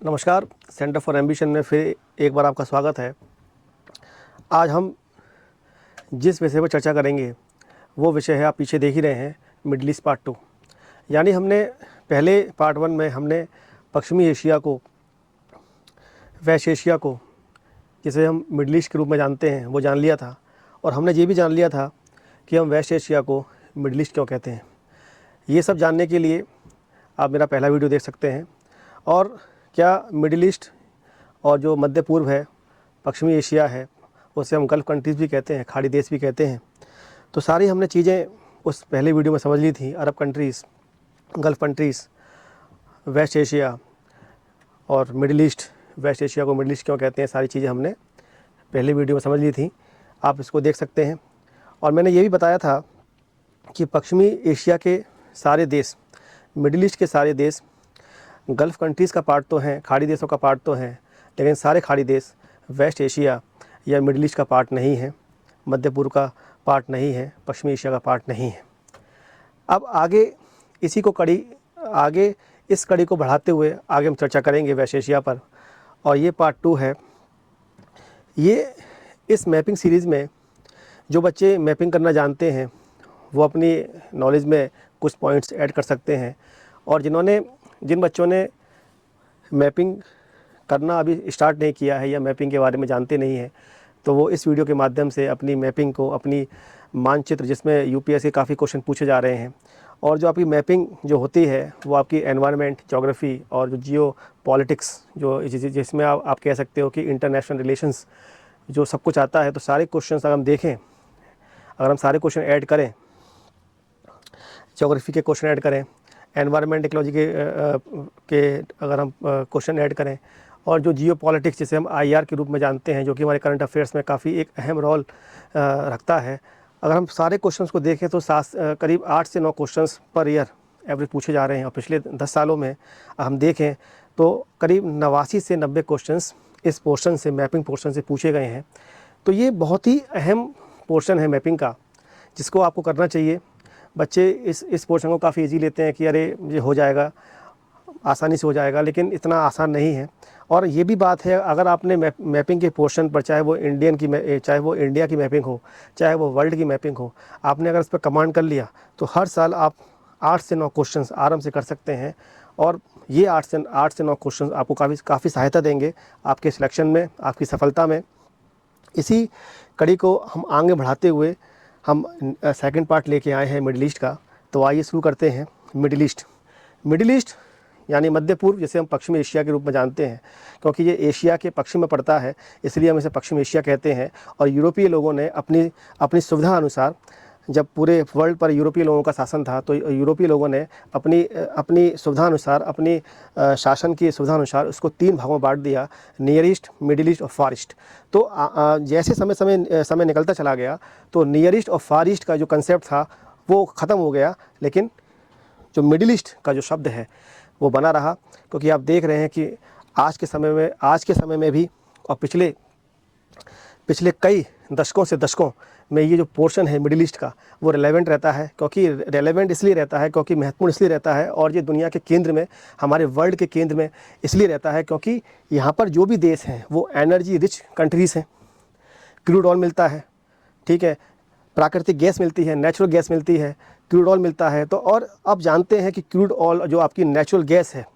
नमस्कार। Centre for ambition में फिर एक बार आपका स्वागत है। आज हम जिस विषय पर चर्चा करेंगे वो विषय है, आप पीछे देख ही रहे हैं, मिडल ईस्ट पार्ट 2। यानी हमने पहले पार्ट 1 में हमने पश्चिमी एशिया को, वेस्ट एशिया को, जिसे हम मिडल ईस्ट के रूप में जानते हैं, वो जान लिया था। और हमने ये भी जान लिया था कि हम वेस्ट एशिया को मिडल ईस्ट क्यों कहते हैं। ये सब जानने के लिए आप मेरा पहला वीडियो देख सकते हैं। और क्या मिडिल ईस्ट और जो मध्य पूर्व है, पश्चिमी एशिया है, उसे हम गल्फ़ कंट्रीज़ भी कहते हैं, खाड़ी देश भी कहते हैं। तो सारी हमने चीज़ें उस पहले वीडियो में समझ ली थी। Arab countries, Gulf countries, West Asia और मिडिल ईस्ट। वेस्ट एशिया को मिडिल ईस्ट क्यों कहते हैं, सारी चीज़ें हमने पहले वीडियो में समझ ली थी। आप इसको देख सकते हैं। और मैंने ये भी बताया था कि पश्चिमी एशिया के सारे देश, मिडिल ईस्ट के सारे देश गल्फ़ कंट्रीज़ का पार्ट तो हैं, खाड़ी देशों का पार्ट तो हैं, लेकिन सारे खाड़ी देश वेस्ट एशिया या मिडिल ईस्ट का पार्ट नहीं है, मध्य पूर्व का पार्ट नहीं है, पश्चिमी एशिया का पार्ट नहीं है। अब आगे इस कड़ी को बढ़ाते हुए आगे हम चर्चा करेंगे वेस्ट एशिया पर। और ये पार्ट 2 है। ये इस मैपिंग सीरीज़ में जो बच्चे मैपिंग करना जानते हैं वो अपनी नॉलेज में कुछ पॉइंट्स ऐड कर सकते हैं। और जिन बच्चों ने मैपिंग करना अभी स्टार्ट नहीं किया है या मैपिंग के बारे में जानते नहीं हैं, तो वो इस वीडियो के माध्यम से अपनी मैपिंग को, अपनी मानचित्र, जिसमें यूपीएससी काफ़ी क्वेश्चन पूछे जा रहे हैं, और जो आपकी मैपिंग जो होती है वो आपकी एनवायरनमेंट, ज्योग्राफी और जो जियो पॉलिटिक्स, जो जिसमें आप कह सकते हो कि इंटरनेशनल रिलेशंस, जो सब कुछ आता है। तो सारे क्वेश्चन अगर हम देखें, अगर हम सारे क्वेश्चन ऐड करें, ज्योग्राफी के क्वेश्चन ऐड करें, एनवायरनमेंट इकोलॉजी के अगर हम क्वेश्चन ऐड करें, और जो जियो पॉलिटिक्स, जिसे हम आईआर के रूप में जानते हैं, जो कि हमारे करंट अफेयर्स में काफ़ी एक अहम रोल रखता है, अगर हम सारे क्वेश्चंस को देखें तो करीब 8 से 9 क्वेश्चंस पर ईयर एवरेज पूछे जा रहे हैं। और पिछले 10 सालों में हम देखें तो करीब 89 से 90 क्वेश्चंस इस पोर्शन से, मैपिंग पोर्शन से पूछे गए हैं। तो ये बहुत ही अहम पोर्शन है मैपिंग का, जिसको आपको करना चाहिए। बच्चे इस पोर्शन को काफ़ी ईजी लेते हैं कि अरे ये हो जाएगा, आसानी से हो जाएगा, लेकिन इतना आसान नहीं है। और ये भी बात है, अगर आपने मैपिंग के पोर्शन पर, चाहे वो इंडिया की मैपिंग हो, चाहे वो वर्ल्ड की मैपिंग हो, आपने अगर इस पर कमांड कर लिया तो हर साल आप 8 से 9 क्वेश्चंस आराम से कर सकते हैं। और ये 8 से 9 क्वेश्चंस आपको काफ़ी सहायता देंगे आपके सिलेक्शन में, आपकी सफलता में। इसी कड़ी को हम आगे बढ़ाते हुए हम सेकंड पार्ट लेके आए हैं मिडिल ईस्ट का। तो आइए शुरू करते हैं। मिडिल ईस्ट यानी मध्य पूर्व, जिसे हम पश्चिमी एशिया के रूप में जानते हैं, क्योंकि ये एशिया के पश्चिम में पड़ता है, इसलिए हम इसे पश्चिम एशिया कहते हैं। और यूरोपीय लोगों ने अपनी सुविधा अनुसार, जब पूरे वर्ल्ड पर यूरोपीय लोगों का शासन था, तो यूरोपीय लोगों ने अपनी सुविधा अनुसार, अपनी शासन की सुविधा अनुसार उसको 3 भागों में बांट दिया: नियर ईस्ट, मिडिल ईस्ट और फार ईस्ट। तो जैसे समय निकलता चला गया तो नियर ईस्ट और फार ईस्ट का जो कंसेप्ट था वो ख़त्म हो गया, लेकिन जो मिडिल ईस्ट का जो शब्द है वो बना रहा। क्योंकि आप देख रहे हैं कि आज के समय में भी, और पिछले कई दशकों में ये जो पोर्शन है मिडिल ईस्ट का, वो रेलेवेंट रहता है। क्योंकि रेलेवेंट इसलिए रहता है, क्योंकि महत्वपूर्ण इसलिए रहता है, और ये दुनिया के केंद्र में, हमारे वर्ल्ड के केंद्र में इसलिए रहता है क्योंकि यहाँ पर जो भी देश हैं वो एनर्जी रिच कंट्रीज़ हैं। क्रूड ऑयल मिलता है, ठीक है, प्राकृतिक गैस मिलती है, नेचुरल गैस मिलती है, क्रूड ऑयल मिलता है। तो और आप जानते हैं कि क्रूड ऑयल, जो आपकी नेचुरल गैस है,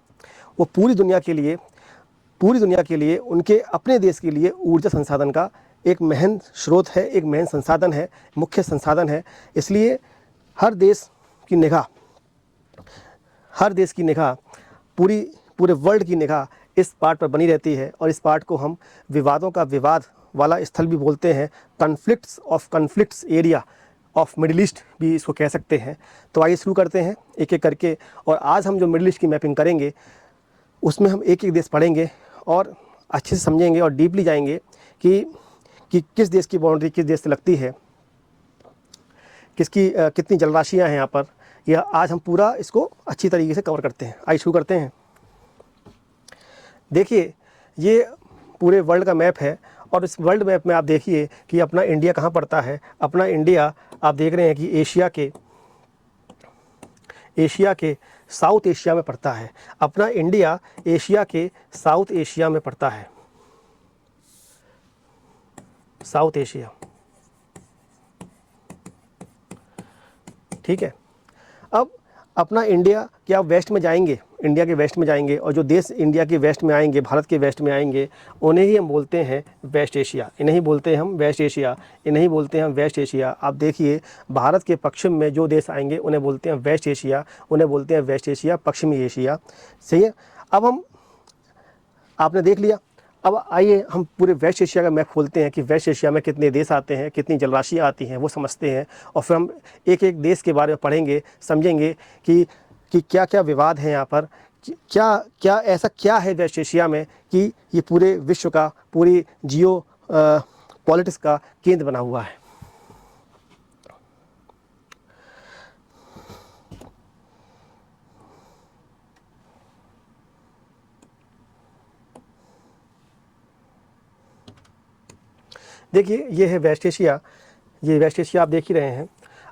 वो पूरी दुनिया के लिए उनके अपने देश के लिए ऊर्जा संसाधन का एक महान स्रोत है, एक महान संसाधन है, मुख्य संसाधन है। इसलिए हर देश की निगाह, पूरे वर्ल्ड की निगाह इस पार्ट पर बनी रहती है। और इस पार्ट को हम विवादों का विवाद वाला स्थल भी बोलते हैं, conflicts area of middle east भी इसको कह सकते हैं। तो आइए शुरू करते हैं एक एक करके। और आज हम जो मिडिल ईस्ट की मैपिंग करेंगे उसमें हम एक एक देश पढ़ेंगे और अच्छे से समझेंगे और डीपली जाएंगे कि किस देश की बाउंड्री किस देश से लगती है, कितनी जलराशियाँ हैं यहाँ पर। यह आज हम पूरा इसको अच्छी तरीके से कवर करते हैं। आइए शुरू करते हैं। देखिए, ये पूरे वर्ल्ड का मैप है, और इस वर्ल्ड मैप में आप देखिए कि अपना इंडिया कहाँ पड़ता है। अपना इंडिया आप देख रहे हैं कि एशिया के साउथ एशिया में पड़ता है। अपना इंडिया एशिया के साउथ एशिया में पड़ता है, साउथ एशिया, ठीक है। अब अपना इंडिया क्या वेस्ट में जाएंगे, इंडिया के वेस्ट में जाएंगे, और जो देश इंडिया के वेस्ट में आएंगे, भारत के वेस्ट में आएंगे, उन्हें ही हम बोलते हैं वेस्ट एशिया। इन्हें ही बोलते हैं हम वेस्ट एशिया, इन्हें ही बोलते हैं हम वेस्ट एशिया। आप देखिए भारत के पश्चिम में जो देश आएंगे उन्हें बोलते हैं वेस्ट एशिया, उन्हें बोलते हैं वेस्ट एशिया, पश्चिमी एशिया। सही है। अब हम, आपने देख लिया, अब आइए हम पूरे वेस्ट एशिया का मैप खोलते हैं कि वेस्ट एशिया में कितने देश आते हैं, कितनी जलराशियाँ आती हैं, वो समझते हैं। और फिर हम एक एक देश के बारे में पढ़ेंगे, समझेंगे कि क्या क्या विवाद है यहाँ पर, क्या क्या ऐसा क्या है वेस्ट एशिया में कि ये पूरे विश्व का, पूरी जियो पॉलिटिक्स का केंद्र बना हुआ है। देखिए ये है वेस्ट एशिया, ये वेस्ट एशिया आप देख ही रहे हैं।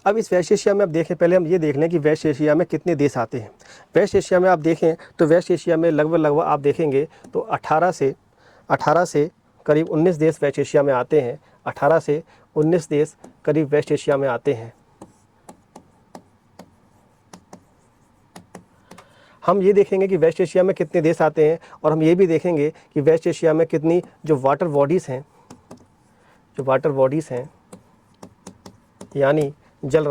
अब इस वेस्ट एशिया में आप देखें, पहले हम ये देख लें कि वेस्ट एशिया में कितने देश आते हैं। वेस्ट एशिया में आप देखें तो वेस्ट एशिया में लगभग आप देखेंगे तो 18 से करीब 19 देश वेस्ट एशिया में आते हैं। 18 से 19 देश करीब वेस्ट एशिया में आते हैं। हम ये देखेंगे कि वेस्ट एशिया में कितने देश आते हैं, और हम ये भी देखेंगे कि वेस्ट एशिया में कितनी जो वाटर बॉडीज़ हैं, जो वाटर बॉडीज़ हैं यानी जल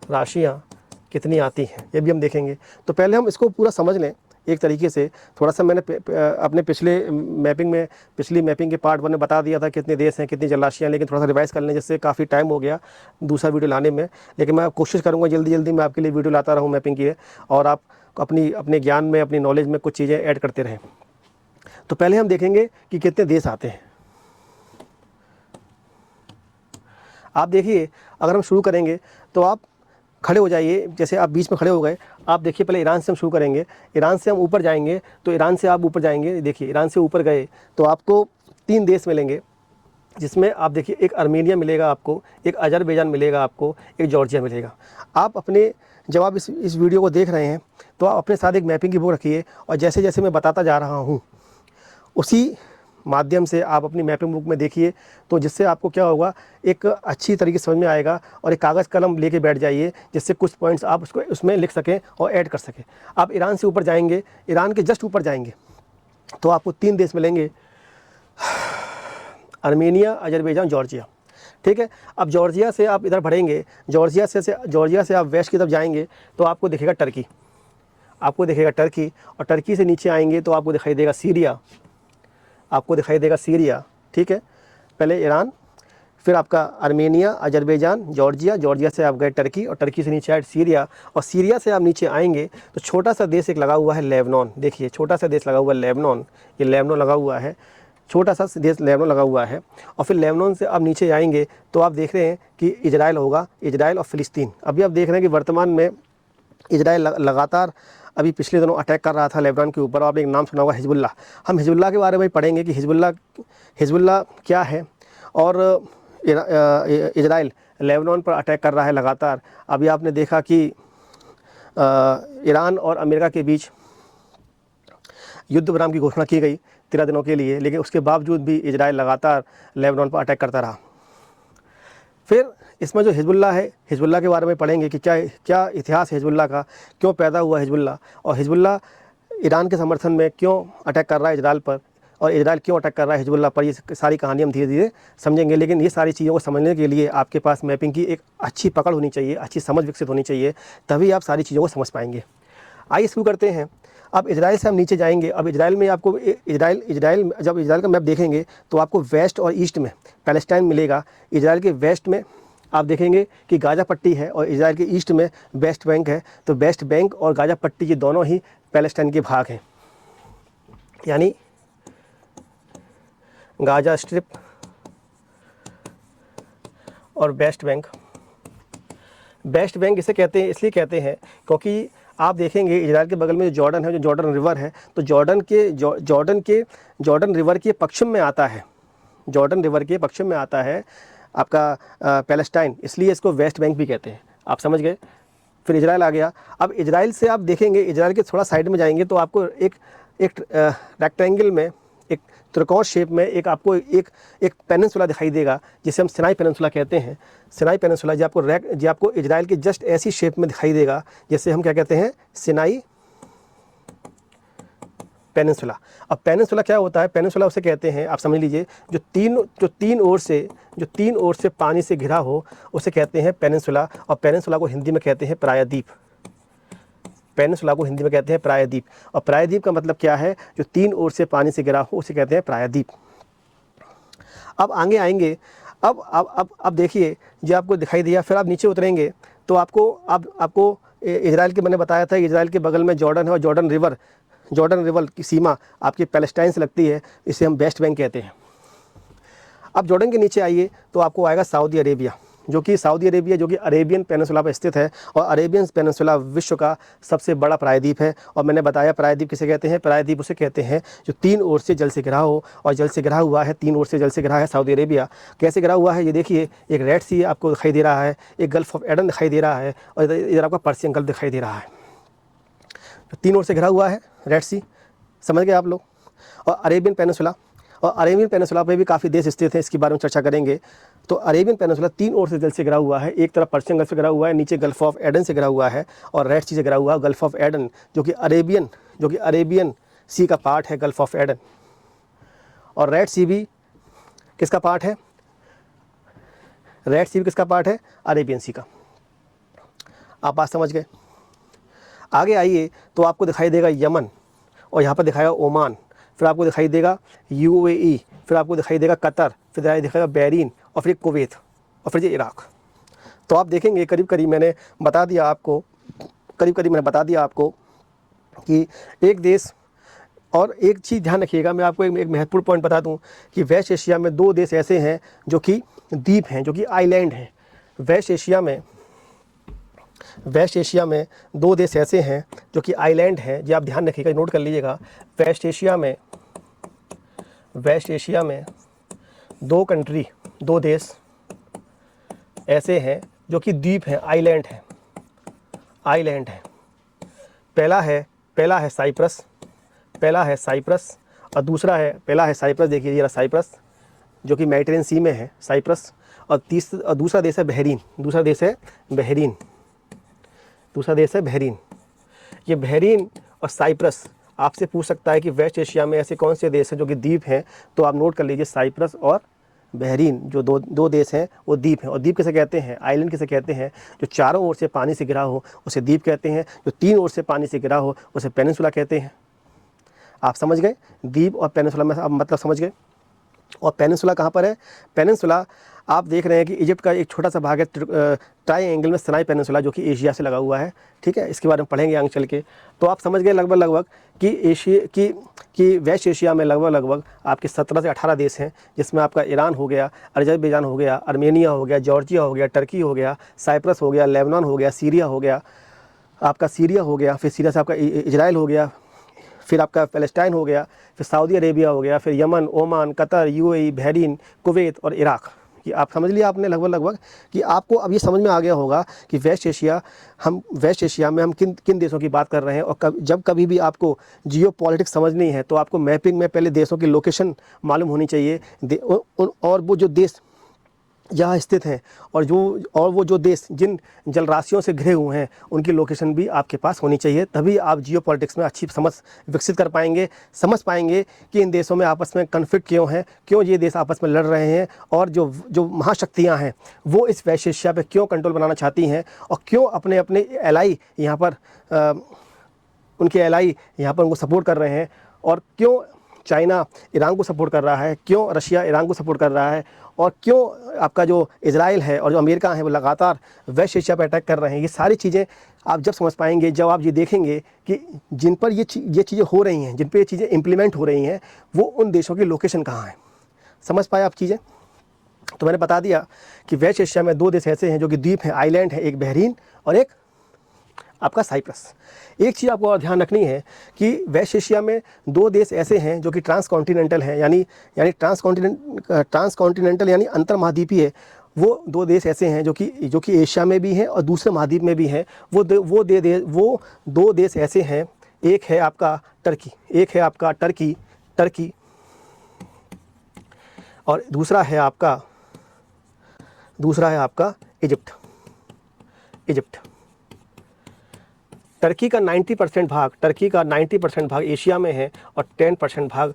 राशियाँ कितनी आती हैं, ये भी हम देखेंगे। तो पहले हम इसको पूरा समझ लें एक तरीके से। थोड़ा सा मैंने अपने पिछली मैपिंग के पार्ट 1 में बता दिया था कितने देश हैं, कितनी जलराशियाँ, लेकिन थोड़ा सा रिवाइज़ कर लें, जिससे काफ़ी टाइम हो गया दूसरा वीडियो लाने में। लेकिन मैं कोशिश करूँगा जल्दी मैं आपके लिए वीडियो लाता रहूँ मैपिंग की, और आप अपने ज्ञान में, अपनी नॉलेज में कुछ चीज़ें ऐड करते रहें। तो पहले हम देखेंगे कि कितने देश आते हैं। आप देखिए, अगर हम शुरू करेंगे तो आप खड़े हो जाइए, जैसे आप बीच में खड़े हो गए। आप देखिए पहले ईरान से हम शुरू करेंगे, ईरान से हम ऊपर जाएंगे, तो ईरान से आप ऊपर जाएंगे। देखिए ईरान से ऊपर गए तो आपको 3 देश मिलेंगे, जिसमें आप देखिए एक आर्मेनिया मिलेगा आपको, एक अजरबैजान मिलेगा आपको, एक जॉर्जिया मिलेगा। आप अपने, जब आप इस वीडियो को देख रहे हैं तो आप अपने साथ एक मैपिंग की बुक रखिए, और जैसे जैसे मैं बताता जा रहा हूँ उसी माध्यम से आप अपनी मैपिंग बुक में देखिए, तो जिससे आपको क्या होगा, एक अच्छी तरीके से समझ में आएगा। और एक कागज़ कलम लेके बैठ जाइए, जिससे कुछ पॉइंट्स आप उसको उसमें लिख सकें और ऐड कर सकें। आप ईरान से ऊपर जाएंगे, ईरान के जस्ट ऊपर जाएंगे तो आपको 3 देश मिलेंगे, आर्मेनिया, अजरबैजान, जॉर्जिया। ठीक है। अब जॉर्जिया से आप इधर बढ़ेंगे, जॉर्जिया से आप वेस्ट की तरफ जाएंगे तो आपको दिखेगा टर्की, और टर्की से नीचे आएंगे तो आपको दिखाई देगा सीरिया, ठीक है। पहले ईरान, फिर आपका आर्मेनिया, अजरबैजान, जॉर्जिया से आप गए टर्की, और टर्की से नीचे आए सीरिया, और सीरिया से आप नीचे आएंगे तो छोटा सा देश एक लगा हुआ है लेबनान। देखिए छोटा सा देश लगा हुआ है लेबनान, ये लेबनान लगा हुआ है, छोटा सा देश लेबनान लगा हुआ है। और फिर लेबनान से आप नीचे आएंगे तो आप देख रहे हैं कि इजराइल होगा, इजराइल और फ़िलिस्तीन। अभी आप देख रहे हैं कि वर्तमान में इजराइल लगातार अभी पिछले दिनों अटैक कर रहा था लेबनान के ऊपर। आपने एक नाम सुना होगा हिजबुल्लाह। हम हिजबुल्लाह के बारे में पढ़ेंगे कि हिजबुल्लाह क्या है, और इजराइल लेबनान पर अटैक कर रहा है लगातार। अभी आपने देखा कि ईरान और अमेरिका के बीच युद्ध विराम की घोषणा की गई 13 दिनों के लिए, लेकिन उसके बावजूद भी इजराइल लगातार लेबनान पर अटैक करता रहा। फिर इसमें जो हिजबुल्लाह है, हिजबुल्लाह के बारे में पढ़ेंगे कि क्या इतिहास है हिजबुल्लाह का, क्यों पैदा हुआ हिजबुल्लाह, और हिजबुल्लाह ईरान के समर्थन में क्यों अटैक कर रहा है इजराइल पर, और इजराइल क्यों अटैक कर रहा है हिजबुल्लाह पर। ये सारी कहानी हम धीरे धीरे समझेंगे। लेकिन ये सारी चीज़ों को समझने के लिए आपके पास मैपिंग की एक अच्छी पकड़ होनी चाहिए, अच्छी समझ विकसित होनी चाहिए, तभी आप सारी चीज़ों को समझ पाएंगे। आइए शुरू करते हैं। अब इजराइल से हम नीचे जाएंगे। अब इजराइल में आपको जब इजराइल का मैप देखेंगे तो आपको वेस्ट और ईस्ट में पैलेस्टाइन मिलेगा। इजराइल के वेस्ट में आप देखेंगे कि गाजा पट्टी है, और इजराइल के ईस्ट में वेस्ट बैंक है। तो वेस्ट बैंक और गाजा पट्टी ये दोनों ही पैलेस्टाइन के भाग हैं, यानी गाजा स्ट्रिप और वेस्ट बैंक। वेस्ट बैंक इसे कहते हैं, इसलिए कहते हैं क्योंकि आप देखेंगे इजराइल के बगल में जो जॉर्डन है, जो जॉर्डन रिवर है, तो जॉर्डन रिवर के पश्चिम में आता है, जॉर्डन रिवर के पश्चिम में आता है आपका पैलेस्टाइन, इसलिए इसको वेस्ट बैंक भी कहते हैं। आप समझ गए। फिर इजराइल आ गया। अब इजराइल से आप देखेंगे, इजराइल के थोड़ा साइड में जाएंगे तो आपको एक रेक्टेंगल में, एक त्रिकोण शेप में एक आपको एक पेनिनसुला दिखाई देगा, जिसे हम सिनाई पेनिनसुला कहते हैं। सिनाई पेनिनसुला जो आपको इजराइल के जस्ट ऐसी शेप में दिखाई देगा, जैसे हम क्या कहते हैं, सिनाई पेनिनसुला। अब पेनिनसुला क्या होता है, पेनिनसुला उसे कहते हैं, आप समझ लीजिए, जो तीन ओर से पानी से घिरा हो उसे कहते हैं पेनिनसुला। और पेनिनसुला को हिंदी में कहते हैं प्रायद्वीप। पेनिनसुला को हिंदी में कहते हैं प्रायद्वीप। और प्रायद्वीप का मतलब क्या है, जो तीन ओर से पानी से घिरा हो उसे कहते हैं प्रायद्वीप। अब आगे आएंगे। अब देखिए, जो आपको दिखाई दिया, फिर आप नीचे उतरेंगे तो आपको इजराइल के, मैंने बताया था इजराइल के बगल में जॉर्डन है, और जॉर्डन रिवर की सीमा आपकी पैलेस्टाइन से लगती है, इसे हम वेस्ट बैंक कहते हैं। अब जॉर्डन के नीचे आइए तो आपको आएगा सऊदी अरेबिया, जो कि अरेबियन पेनिनसुला पर स्थित है। और अरेबियन पेनिनसुला विश्व का सबसे बड़ा प्रायद्वीप है। और मैंने बताया प्रायद्वीप किसे कहते हैं, प्रायद्वीप उसे कहते हैं जो तीन ओर से जल से घिरा हो, और जल से घिरा हुआ है, तीन ओर से जल से घिरा है सऊदी अरेबिया। कैसे घिरा हुआ है, ये देखिए, एक रेड सी आपको दिखाई दे रहा है, एक गल्फ ऑफ एडन दिखाई दे रहा है, और इधर आपका पर्शियन गल्फ दिखाई दे रहा है। तो तीन ओर से घिरा हुआ है रेड सी, समझ गए आप लोग। और अरेबियन पेनिनसुला पे भी काफ़ी देश स्थित हैं, इसके बारे में चर्चा करेंगे। तो अरेबियन पेनिनसुला तीन ओर से जल से घिरा हुआ है, एक तरफ पर्शियन गल्फ से घिरा हुआ है, नीचे गल्फ ऑफ एडन से घिरा हुआ है, और रेड सी से घिरा हुआ है। गल्फ ऑफ एडन जो कि अरेबियन सी का पार्ट है, गल्फ ऑफ एडन। और रेड सी भी किसका पार्ट है, अरेबियन सी का। आप बात समझ गए। आगे आइए तो आपको दिखाई देगा यमन, और यहाँ पर दिखाएगा ओमान, फिर आपको दिखाई देगा UAE, फिर आपको दिखाई देगा कतर, फिर दिखाएगा बहरीन, और फिर कुवैत, और फिर इराक। तो आप देखेंगे करीब मैंने बता दिया आपको कि एक देश। और एक चीज़ ध्यान रखिएगा, मैं आपको एक महत्वपूर्ण पॉइंट बता दूं कि वेस्ट एशिया में दो देश ऐसे हैं जो कि द्वीप हैं, जो कि आइलैंड हैं। वेस्ट एशिया में दो देश ऐसे हैं जो कि आइलैंड हैं, जी आप ध्यान रखिएगा, नोट कर लीजिएगा। वेस्ट एशिया में दो देश ऐसे हैं जो कि द्वीप हैं, आइलैंड हैं। पहला है साइप्रस, और पहला है साइप्रस, देखिए जरा, साइप्रस जो कि मेडिटेरियन सी में है, साइप्रस। और दूसरा देश है बहरीन। ये बहरीन और साइप्रस आपसे पूछ सकता है कि वेस्ट एशिया में ऐसे कौन से देश हैं जो कि द्वीप हैं, तो आप नोट कर लीजिए, साइप्रस और बहरीन जो दो देश हैं वो द्वीप हैं। और द्वीप किसे कहते हैं, आइलैंड किसे कहते हैं, जो चारों ओर से पानी से घिरा हो उसे द्वीप कहते हैं, जो तीन ओर से पानी से घिरा हो उसे पेनिनसुला कहते हैं। आप समझ गए, द्वीप और पेनिनसुला में आप मतलब समझ गए। और पेनिनसुला कहाँ पर है, पेनिनसुला आप देख रहे हैं कि इजिप्ट का एक छोटा सा भाग है, ट्राई एंगल में सिनाई पेनिनसुला, जो कि एशिया से लगा हुआ है। ठीक है, इसके बारे में पढ़ेंगे आगे चल के। तो आप समझ गए लगभग कि वेस्ट एशिया में लगभग आपके 17 से 18 देश हैं, जिसमें आपका ईरान हो गया, अजरबैजान हो गया, आर्मेनिया हो गया, जॉर्जिया हो गया, टर्की हो गया, साइप्रस हो गया, लेबनान हो गया, सीरिया हो गया, फिर सीरिया से आपका इजराइल हो गया, फिर आपका पैलेस्टाइन हो गया, फिर सऊदी अरेबिया हो गया, फिर Yemen, Oman, Qatar, UAE, Bahrain, Kuwait और इराक। कि आप समझ लिया आपने लगभग कि आपको अब ये समझ में आ गया होगा कि वेस्ट एशिया में हम किन देशों की बात कर रहे हैं। और जब कभी भी आपको जियो पॉलिटिक्स समझनी है तो आपको मैपिंग में पहले देशों की लोकेशन मालूम होनी चाहिए, और वो जो देश जहाँ स्थित हैं और वो जो देश जिन जलराशियों से घिरे हुए हैं उनकी लोकेशन भी आपके पास होनी चाहिए। तभी आप जियो पॉलिटिक्स में अच्छी समझ विकसित कर पाएंगे, समझ पाएंगे कि इन देशों में आपस में कन्फ्लिक्ट क्यों है, क्यों ये देश आपस में लड़ रहे हैं, और जो महाशक्तियाँ हैं वो इस वेस्ट एशिया पर क्यों कंट्रोल बनाना चाहती हैं, और क्यों अपने एलाई यहाँ पर उनको सपोर्ट कर रहे हैं, और क्यों चाइना ईरान को सपोर्ट कर रहा है, क्यों रशिया ईरान को सपोर्ट कर रहा है, और क्यों आपका जो इजराइल है और जो अमेरिका है वो लगातार वेस्ट एशिया पर अटैक कर रहे हैं। ये सारी चीज़ें आप जब समझ पाएंगे, जब आप ये देखेंगे कि जिन पर ये चीज़ें हो रही हैं, जिन पर ये चीज़ें इम्प्लीमेंट हो रही हैं, वो उन देशों की लोकेशन कहाँ है। समझ पाए आप चीज़ें। तो मैंने बता दिया कि वेस्ट एशिया में दो देश ऐसे हैं जो कि द्वीप हैं, आइलैंड है, एक बहरीन और एक आपका साइप्रस। एक चीज़ आपको और ध्यान रखनी है कि वेस्ट एशिया में दो देश ऐसे हैं जो कि ट्रांसकॉन्टिनेंटल हैं, यानी ट्रांसकॉन्टिनेंटल यानी अंतर्महाद्वीपीय। वो दो देश ऐसे हैं जो कि एशिया में भी हैं और दूसरे महाद्वीप में भी हैं। वो दो देश ऐसे हैं, एक है आपका टर्की और दूसरा है आपका इजिप्ट। टर्की का 90% भाग एशिया में है और 10% भाग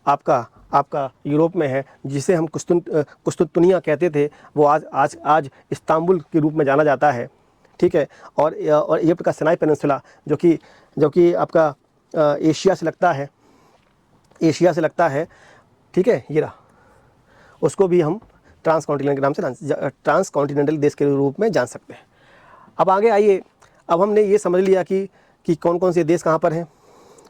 आपका यूरोप में है, जिसे हम कुस्तुनतुनिया कहते थे, वो आज इस्तांबुल के रूप में जाना जाता है, ठीक है। और इजिप्ट का सिनाई पेनिनसुला जो कि आपका एशिया से लगता है, ठीक है, ये रहा, उसको भी हम ट्रांसकॉन्टिनेंटल देश के रूप में जान सकते हैं। अब आगे आइए, अब हमने ये समझ लिया कि कौन कौन से देश कहाँ पर हैं,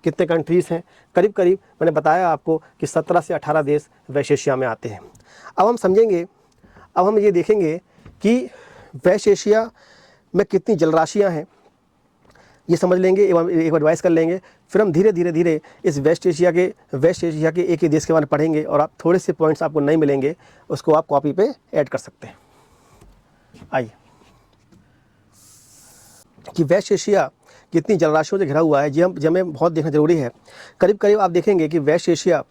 कितने कंट्रीज़ हैं। करीब मैंने बताया आपको कि 17 से 18 देश वेस्ट एशिया में आते हैं। अब हम ये देखेंगे कि वेस्ट एशिया में कितनी जलराशियाँ हैं, ये समझ लेंगे, एक बार रिवाइज कर लेंगे। फिर हम धीरे धीरे इस वेस्ट एशिया के एक ही देश के बारे में पढ़ेंगे और आप थोड़े से पॉइंट्स आपको नहीं मिलेंगे, उसको आप कॉपी पे ऐड कर सकते हैं। आइए, कि वेस्ट एशिया कितनी जलराशियों से घिरा हुआ है, जी हमें बहुत देखना जरूरी है। करीब आप देखेंगे कि वेस्ट एशिया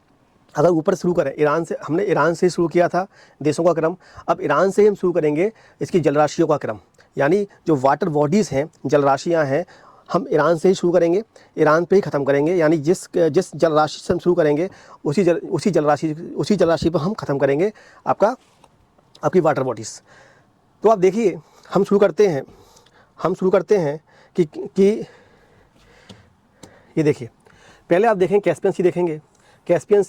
अगर ऊपर शुरू करें, हमने ईरान से शुरू किया था देशों का क्रम, अब ईरान से ही हम शुरू करेंगे इसकी जलराशियों का क्रम, यानी जो वाटर बॉडीज़ हैं, जलराशियाँ हैं, हम ईरान से ही शुरू करेंगे, ईरान पे ही ख़त्म करेंगे, यानी जिस जलराशि से हम शुरू करेंगे उसी जलराशि पर हम ख़त्म करेंगे आपकी वाटर बॉडीज़। तो आप देखिए, हम शुरू करते हैं कि ये देखिए, पहले आप देखें कैस्पियन सी देखेंगे, कैस्पियन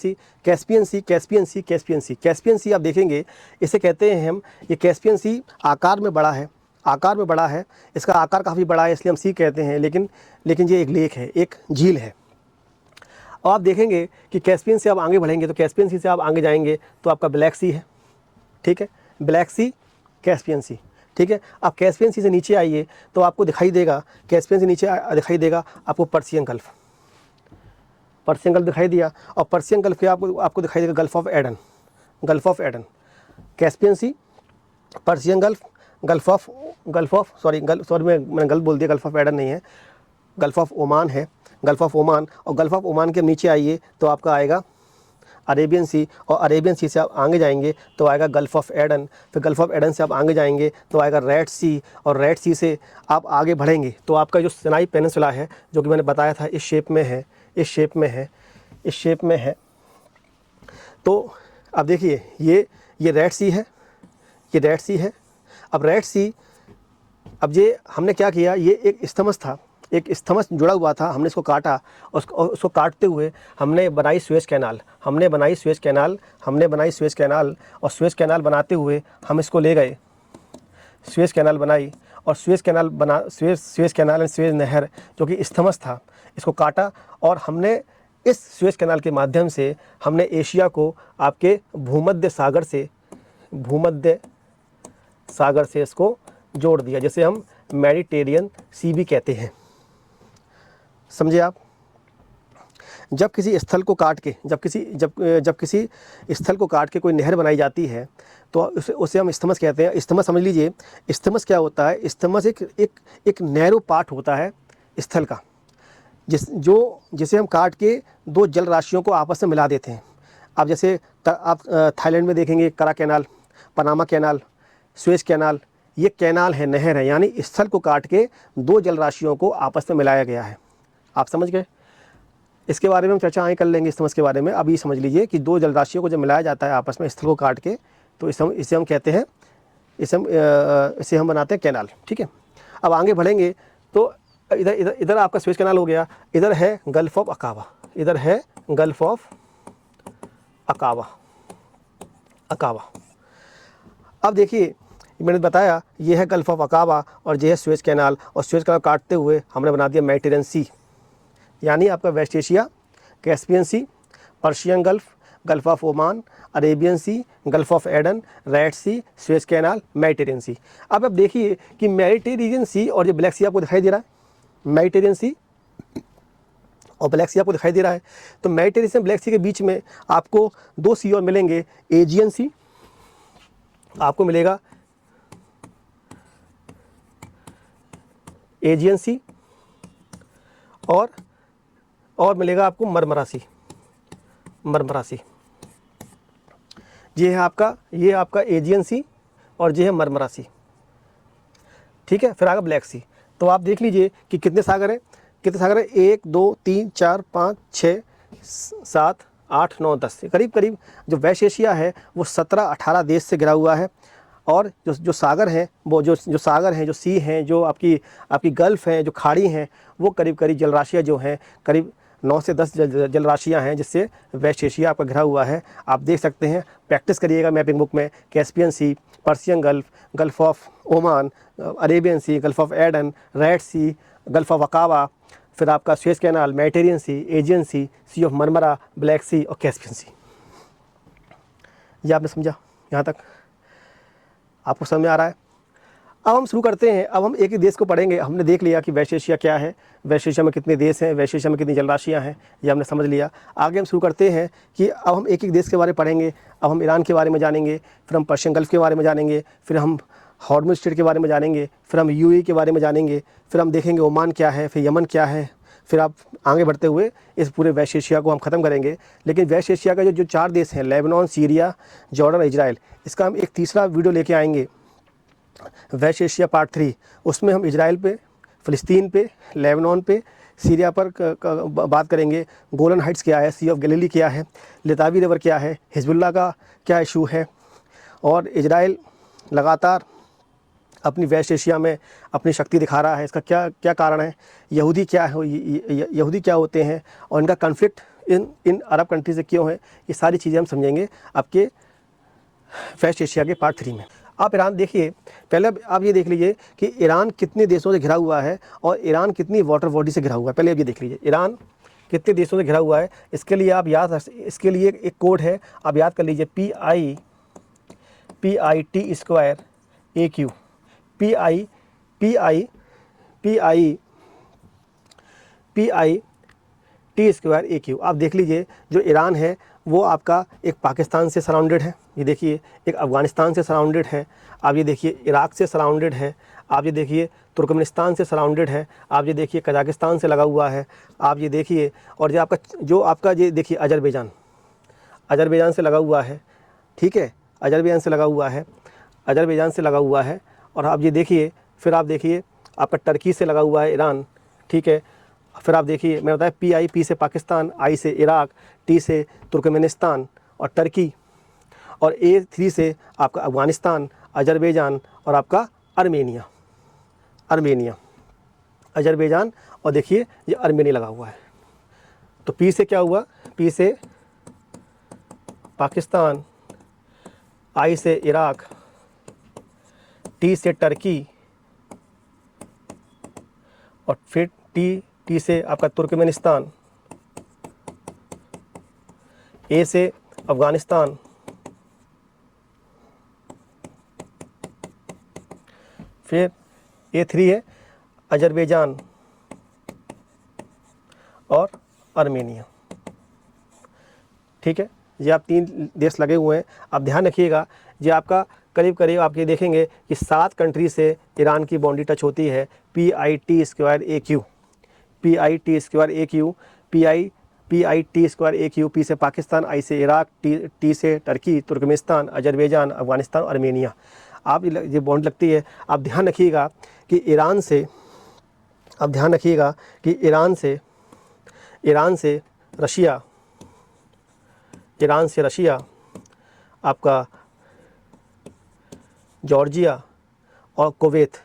सी आप देखेंगे, इसे कहते हैं हम, ये कैस्पियन सी आकार में बड़ा है, इसका आकार काफ़ी बड़ा है, इसलिए हम सी कहते हैं, लेकिन ये एक लेक है, एक झील है। और आप देखेंगे कि कैस्पियन से आप आगे बढ़ेंगे, तो कैस्पियन सी से आप आगे जाएंगे तो आपका ब्लैक सी है, ठीक है, ब्लैक सी, कैस्पियन सी, ठीक है। आप कैस्पियन सी से नीचे आइए तो आपको दिखाई देगा, कैस्पियन से नीचे दिखाई देगा आपको पर्शियन गल्फ दिखाई दिया, और पर्शियन गल्फ के आपको दिखाई देगा gulf of Aden. Caspian C, Persian gulf, मैंने गलत बोल दिया, गल्फ ऑफ एडन नहीं है, गल्फ ऑफ ओमान है, गल्फ ऑफ ओमान। और गल्फ ऑफ ओमान के नीचे आइए तो आपका आएगा अरेबियन सी, और अरेबियन सी से आप आगे जाएंगे तो आएगा गल्फ ऑफ एडन। फिर गल्फ ऑफ एडन से आप आगे जाएंगे तो आएगा रेड सी, और रेड सी से आप आगे बढ़ेंगे तो आपका जो सिनाई पेनिनसुला है, जो कि मैंने बताया था इस शेप में है। तो अब देखिए, ये रेड सी है, अब रेड सी, अब ये हमने क्या किया, ये एक इस्थमस जुड़ा हुआ था, हमने इसको काटा, उसको काटते हुए हमने बनाई सुएज कैनाल, और सुएज कैनाल बनाते हुए हम इसको ले गए, सुएज कैनाल बनाई, और सुएज कैनाल सुएज नहर जो कि इस्थमस था, इसको काटा, और हमने इस सुएज कैनाल के माध्यम से हमने एशिया को आपके भूमध्य सागर से इसको जोड़ दिया, जिसे हम मेडिटेरियन सी भी कहते हैं। समझे आप? जब किसी स्थल को काट के कोई नहर बनाई जाती है तो उसे हम इस्थमस कहते हैं। इस्थमस समझ लीजिए, इस्थमस क्या होता है, इस्थमस एक नैरो पार्ट होता है स्थल का, जिसे हम काट के दो जल राशियों को आपस में मिला देते हैं। अब जैसे आप थाईलैंड में देखेंगे करा canal, Panama canal, Suez canal, ये कैनाल है, नहर है, यानी स्थल को काट के दो जल राशियों को आपस में मिलाया गया है। आप समझ गए? इसके बारे में हम चर्चा आगे कर लेंगे, इस्थमस के बारे में। अभी समझ लीजिए कि दो जल राशियों को जब मिलाया जाता है आपस में स्थल को काट के, तो इसे हम कहते हैं, इसे हम बनाते हैं कैनाल, ठीक है। अब आगे बढ़ेंगे तो इधर आपका सुएज कैनाल हो गया, इधर है गल्फ ऑफ अकाबा, अब देखिए, मैंने बताया ये है गल्फ ऑफ अकाबा और ये है सुएज कैनाल, और सुएज कैनाल काटते हुए हमने बना दिया मेडिटेरियन सी, यानी आपका West Asia, Caspian C, Persian Gulf, Gulf of Oman, Arabian Sea, Gulf of Aden, Red Sea, Suez Canal, Mediterranean Sea. अब आप देखिए कि मेडिटेरियन सी और ये ब्लैक सी आपको दिखाई दे रहा है, मेडिटेरियन सी और ब्लैक सी आपको दिखाई दे रहा है। तो मेडिटेरियन से ब्लैक सी के बीच में आपको दो सी और मिलेंगे, एजियन सी आपको मिलेगा एजियन सी और मिलेगा आपको मरमरा सी। ये है आपका एजियन सी और ये है मरमरा सी, ठीक है। फिर आगे ब्लैक सी। तो आप देख लीजिए कि कितने सागर हैं, 1 2 3 4 5 6 7 8 9 10 करीब करीब जो वेस्ट एशिया है वो 17-18 देश से घिरा हुआ है। और जो सागर हैं वो जो सागर हैं, जो सी हैं, जो आपकी गल्फ़ हैं, जो खाड़ी हैं, वो करीब करीब जलराशियाँ जो हैं करीब 9 से 10 जलराशियाँ हैं जिससे वेस्ट एशिया आपका घिरा हुआ है। आप देख सकते हैं, प्रैक्टिस करिएगा मैपिंग बुक में। Caspian Sea, Persian Gulf, Gulf of Oman, Arabian Sea, Gulf of Aden, Red Sea, Gulf of Aqaba, फिर आपका Suez Canal, Mediterranean Sea, Aegean Sea of Marmara, Black Sea और कैस्पियन सी। ये आपने समझा? यहाँ तक आपको समझ में आ रहा है? अब हम शुरू करते हैं। अब हम एक एक देश को पढ़ेंगे। हमने देख लिया कि वेस्ट एशिया क्या है, वेस्ट एशिया में कितने देश हैं, वेस्ट एशिया में कितनी जलराशियाँ हैं, ये हमने समझ लिया। आगे हम शुरू करते हैं कि अब हम एक एक देश के बारे में पढ़ेंगे। अब हम ईरान के बारे में जानेंगे, फिर हम पर्शियन गल्फ़ के बारे में जानेंगे, फिर हम हॉर्मुज़ स्ट्रेट के बारे में जानेंगे, फिर हम यूएई के बारे में जानेंगे, फिर हम देखेंगे ओमान क्या है, फिर यमन क्या है। फिर आप आगे बढ़ते हुए इस पूरे वेस्ट एशिया को हम ख़त्म करेंगे। लेकिन वेस्ट एशिया का जो 4 देश हैं, लेबनान, सीरिया, जॉर्डन, इजराइल, इसका हम एक तीसरा वीडियो लेके आएंगे, वेस्ट एशिया पार्ट 3। उसमें हम इजराइल पे, फ़लस्तीन पे, लेबनान पे, सीरिया पर बात करेंगे। गोलन हाइट्स क्या है, सी ऑफ गलीली क्या है, लितावी रिवर क्या है, हिजबुल्लाह का क्या इशू है, और इजराइल लगातार अपनी वेस्ट एशिया में अपनी शक्ति दिखा रहा है, इसका क्या क्या कारण है, यहूदी क्या है, यहूदी क्या होते हैं, और इनका कन्फ्लिक्ट इन अरब कंट्री से क्यों है। ये सारी चीज़ें हम समझेंगे आपके वेस्ट एशिया के पार्ट 3 में। आप ईरान देखिए, पहले आप ये देख लीजिए कि ईरान कितने देशों से घिरा हुआ है और ईरान कितनी वाटर बॉडी से घिरा हुआ है। पहले आप ये देख लीजिए ईरान कितने देशों से घिरा हुआ है। इसके लिए आप इसके लिए एक कोड है, आप याद कर लीजिए, PI T2AQ, PI T2AQ। आप देख लीजिए जो ईरान है वो आपका एक पाकिस्तान से सराउंडेड है, ये देखिए, एक अफ़गानिस्तान से सराउंडेड है, आप ये देखिए इराक़ से सराउंडेड है, आप ये देखिए तुर्कमेनिस्तान से सराउंडेड है, आप ये देखिए कजाकिस्तान से लगा हुआ है, आप ये देखिए, और जो आपका ये देखिए अजरबैजान से लगा हुआ है, ठीक है, अजरबैजान से लगा हुआ है। और आप ये देखिए, फिर आप देखिए आपका टर्की से लगा हुआ है ईरान, ठीक है। फिर आप देखिए, मैंने बताया P से पाकिस्तान, I से इराक़, T से तुर्कमेनिस्तान और टर्की, और A3 से आपका अफ़गानिस्तान, अजरबैजान और आपका अर्मेनिया, अजरबैजान, और देखिए ये अर्मेनिया लगा हुआ है। तो P से क्या हुआ, P से पाकिस्तान, I से इराक़, T से टर्की, और फिर T से आपका तुर्कमेनिस्तान, A से अफ़गानिस्तान, फिर A3 है अजरबैजान और अर्मेनिया, ठीक है। ये आप 3 देश लगे हुए हैं। आप ध्यान रखिएगा, ये आपका करीब करीब आप ये देखेंगे कि 7 कंट्री से ईरान की बाउंड्री टच होती है। PI T2AQ, P से पाकिस्तान, I से इराक़, T से Turkey, Turkmenistan, Azerbaijan, Afghanistan, Armenia, आप ये बाउंड्री लगती है। आप ध्यान रखिएगा कि ईरान से रशिया, आपका जॉर्जिया और कुवैत,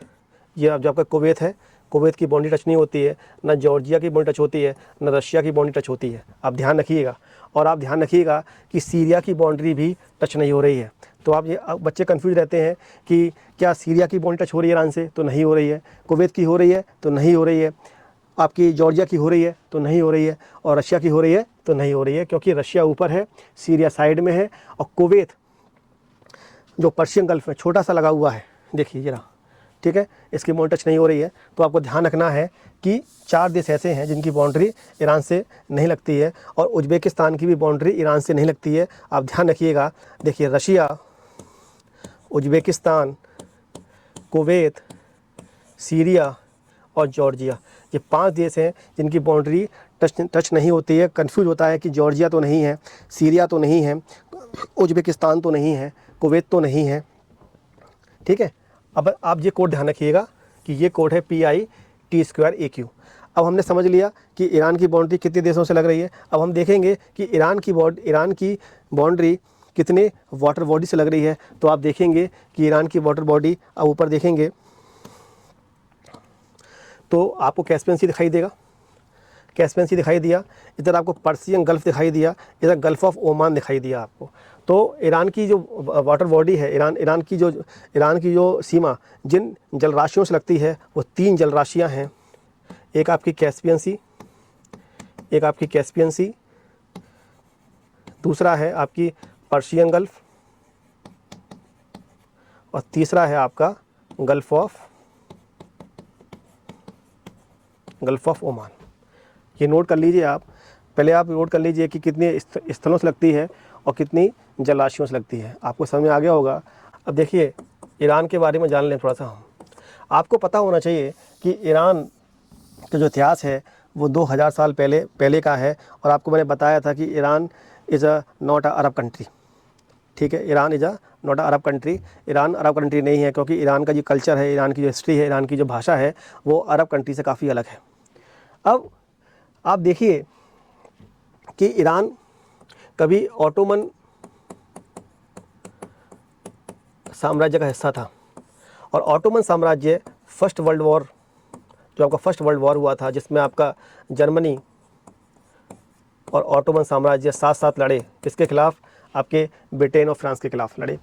ये जो आपका कुवैत है, कुवैत की बाउंड्री टच नहीं होती है, ना जॉर्जिया की बाउंड्री टच होती है, ना रशिया की बाउंड्री टच होती है। आप ध्यान रखिएगा। और आप ध्यान रखिएगा कि सीरिया की बाउंड्री भी टच नहीं हो रही है। तो आप ये बच्चे कंफ्यूज रहते हैं कि क्या सीरिया की बाउंड्री टच हो रही है ईरान से, तो नहीं हो रही है। कुवैत की हो रही है तो नहीं हो रही है। आपकी जॉर्जिया की हो रही है तो नहीं हो रही है, और रशिया की हो रही है तो नहीं हो रही है, क्योंकि रशिया ऊपर है, सीरिया साइड में है, और कुवैत जो पर्शियन गल्फ़ में छोटा सा लगा हुआ है, देखिए जरा, ठीक है, इसकी बाउंड्री टच नहीं हो रही है। तो आपको ध्यान रखना है कि 4 देश ऐसे हैं जिनकी बाउंड्री ईरान से नहीं लगती है, और उज़्बेकिस्तान की भी बाउंड्री ईरान से नहीं लगती है। आप ध्यान रखिएगा, देखिए रशिया, उज़्बेकिस्तान, कुवैत, सीरिया और जॉर्जिया। ये 5 देश हैं जिनकी बाउंड्री टच नहीं होती है। कंफ्यूज होता है कि जॉर्जिया तो नहीं है, सीरिया तो नहीं है, उज़्बेकिस्तान तो नहीं है, कुवैत तो नहीं है। ठीक है, अब आप ये कोड ध्यान रखिएगा कि ये कोड है PIT²AQ। अब हमने समझ लिया कि ईरान की बाउंड्री कितने देशों से लग रही है। अब हम देखेंगे कि ईरान की बाउंड्री कितने वाटर बॉडी से लग रही है। तो आप देखेंगे कि ईरान की वाटर बॉडी, अब ऊपर देखेंगे तो आपको कैस्पियन सी दिखाई देगा, कैस्पियन सी दिखाई दिया, इधर आपको पर्सियन गल्फ़ दिखाई दिया, इधर गल्फ़ ऑफ ओमान दिखाई दिया आपको। तो ईरान की जो वाटर बॉडी है, ईरान की जो सीमा जिन जलराशियों से लगती है वो 3 जलराशियां हैं। एक आपकी कैस्पियन सी, दूसरा है आपकी पर्शियन गल्फ़ और तीसरा है आपका गल्फ़ ऑफ ओमान। ये नोट कर लीजिए आप, पहले आप नोट कर लीजिए कि कितने स्थलों से लगती है और कितनी जलाशयों से लगती है। आपको समझ में आ गया होगा। अब देखिए ईरान के बारे में जान लें थोड़ा सा हम। आपको पता होना चाहिए कि ईरान का जो इतिहास है वो 2000 साल पहले का है। और आपको मैंने बताया था कि Iran is not a Arab country. ठीक है, Iran is not a Arab country. Iran Arab country नहीं है, क्योंकि ईरान का जो कल्चर है, ईरान की जो हिस्ट्री है, ईरान की जो भाषा है, वो अरब कंट्री से काफ़ी अलग है। अब आप देखिए कि ईरान कभी ऑटोमन साम्राज्य का हिस्सा था। और ऑटोमन साम्राज्य फर्स्ट वर्ल्ड वॉर, जो आपका फर्स्ट वर्ल्ड वॉर हुआ था, जिसमें आपका जर्मनी और ऑटोमन साम्राज्य साथ साथ लड़े, किसके खिलाफ? आपके ब्रिटेन और फ्रांस के खिलाफ लड़े।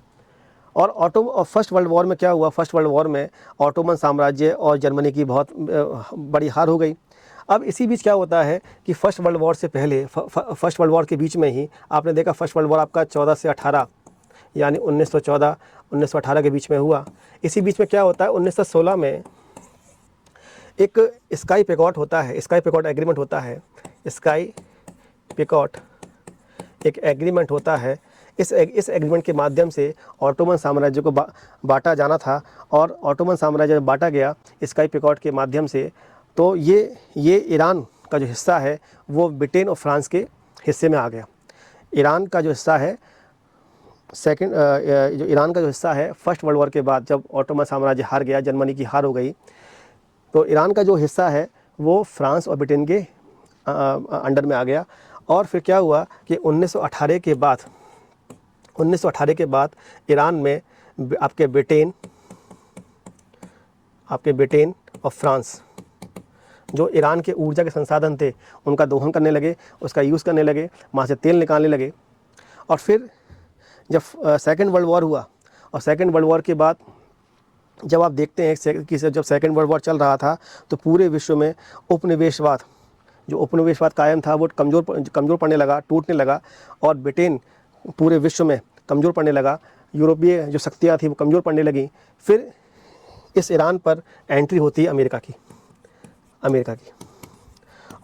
और फर्स्ट वर्ल्ड वॉर में क्या हुआ? फर्स्ट वर्ल्ड वॉर में ऑटोमन साम्राज्य और जर्मनी की बहुत बड़ी हार हो गई। अब इसी बीच क्या होता है कि फर्स्ट वर्ल्ड वॉर से पहले, फर्स्ट वर्ल्ड वॉर के बीच में ही आपने देखा, फर्स्ट वर्ल्ड वॉर आपका 14 से 18 यानी 1914-1918 के बीच में हुआ। इसी बीच में क्या होता है, 1916 में एक स्काई पिकॉट होता है, स्काई पिकॉट एग्रीमेंट होता है। स्काई पिकॉट एक एग्रीमेंट होता है। इस एग्रीमेंट के माध्यम से ऑटोमन साम्राज्य को बांटा जाना था, और ऑटोमन साम्राज्य बांटा गया स्काई पिकॉट के माध्यम से। तो ये ईरान का जो हिस्सा है वो ब्रिटेन और फ्रांस के हिस्से में आ गया। ईरान का जो हिस्सा है ईरान का जो हिस्सा है फर्स्ट वर्ल्ड वॉर के बाद, जब ऑटोमन साम्राज्य हार गया, जर्मनी की हार हो गई, तो ईरान का जो हिस्सा है वो फ्रांस और ब्रिटेन के अंडर में आ गया। और फिर क्या हुआ कि 1918 के बाद ईरान में आपके ब्रिटेन और फ्रांस, जो ईरान के ऊर्जा के संसाधन थे उनका दोहन करने लगे, उसका यूज़ करने लगे, वहाँ से तेल निकालने लगे। और फिर जब सेकेंड वर्ल्ड वॉर हुआ, और सेकेंड वर्ल्ड वॉर के बाद जब आप देखते हैं कि जब सेकेंड वर्ल्ड वॉर चल रहा था, तो पूरे विश्व में उपनिवेशवाद कायम था, वो कमज़ोर पड़ने लगा, टूटने लगा। और ब्रिटेन पूरे विश्व में कमज़ोर पड़ने लगा, यूरोपीय जो शक्तियाँ थी वो कमज़ोर पड़ने लगी। फिर इस ईरान पर एंट्री होती है अमेरिका की।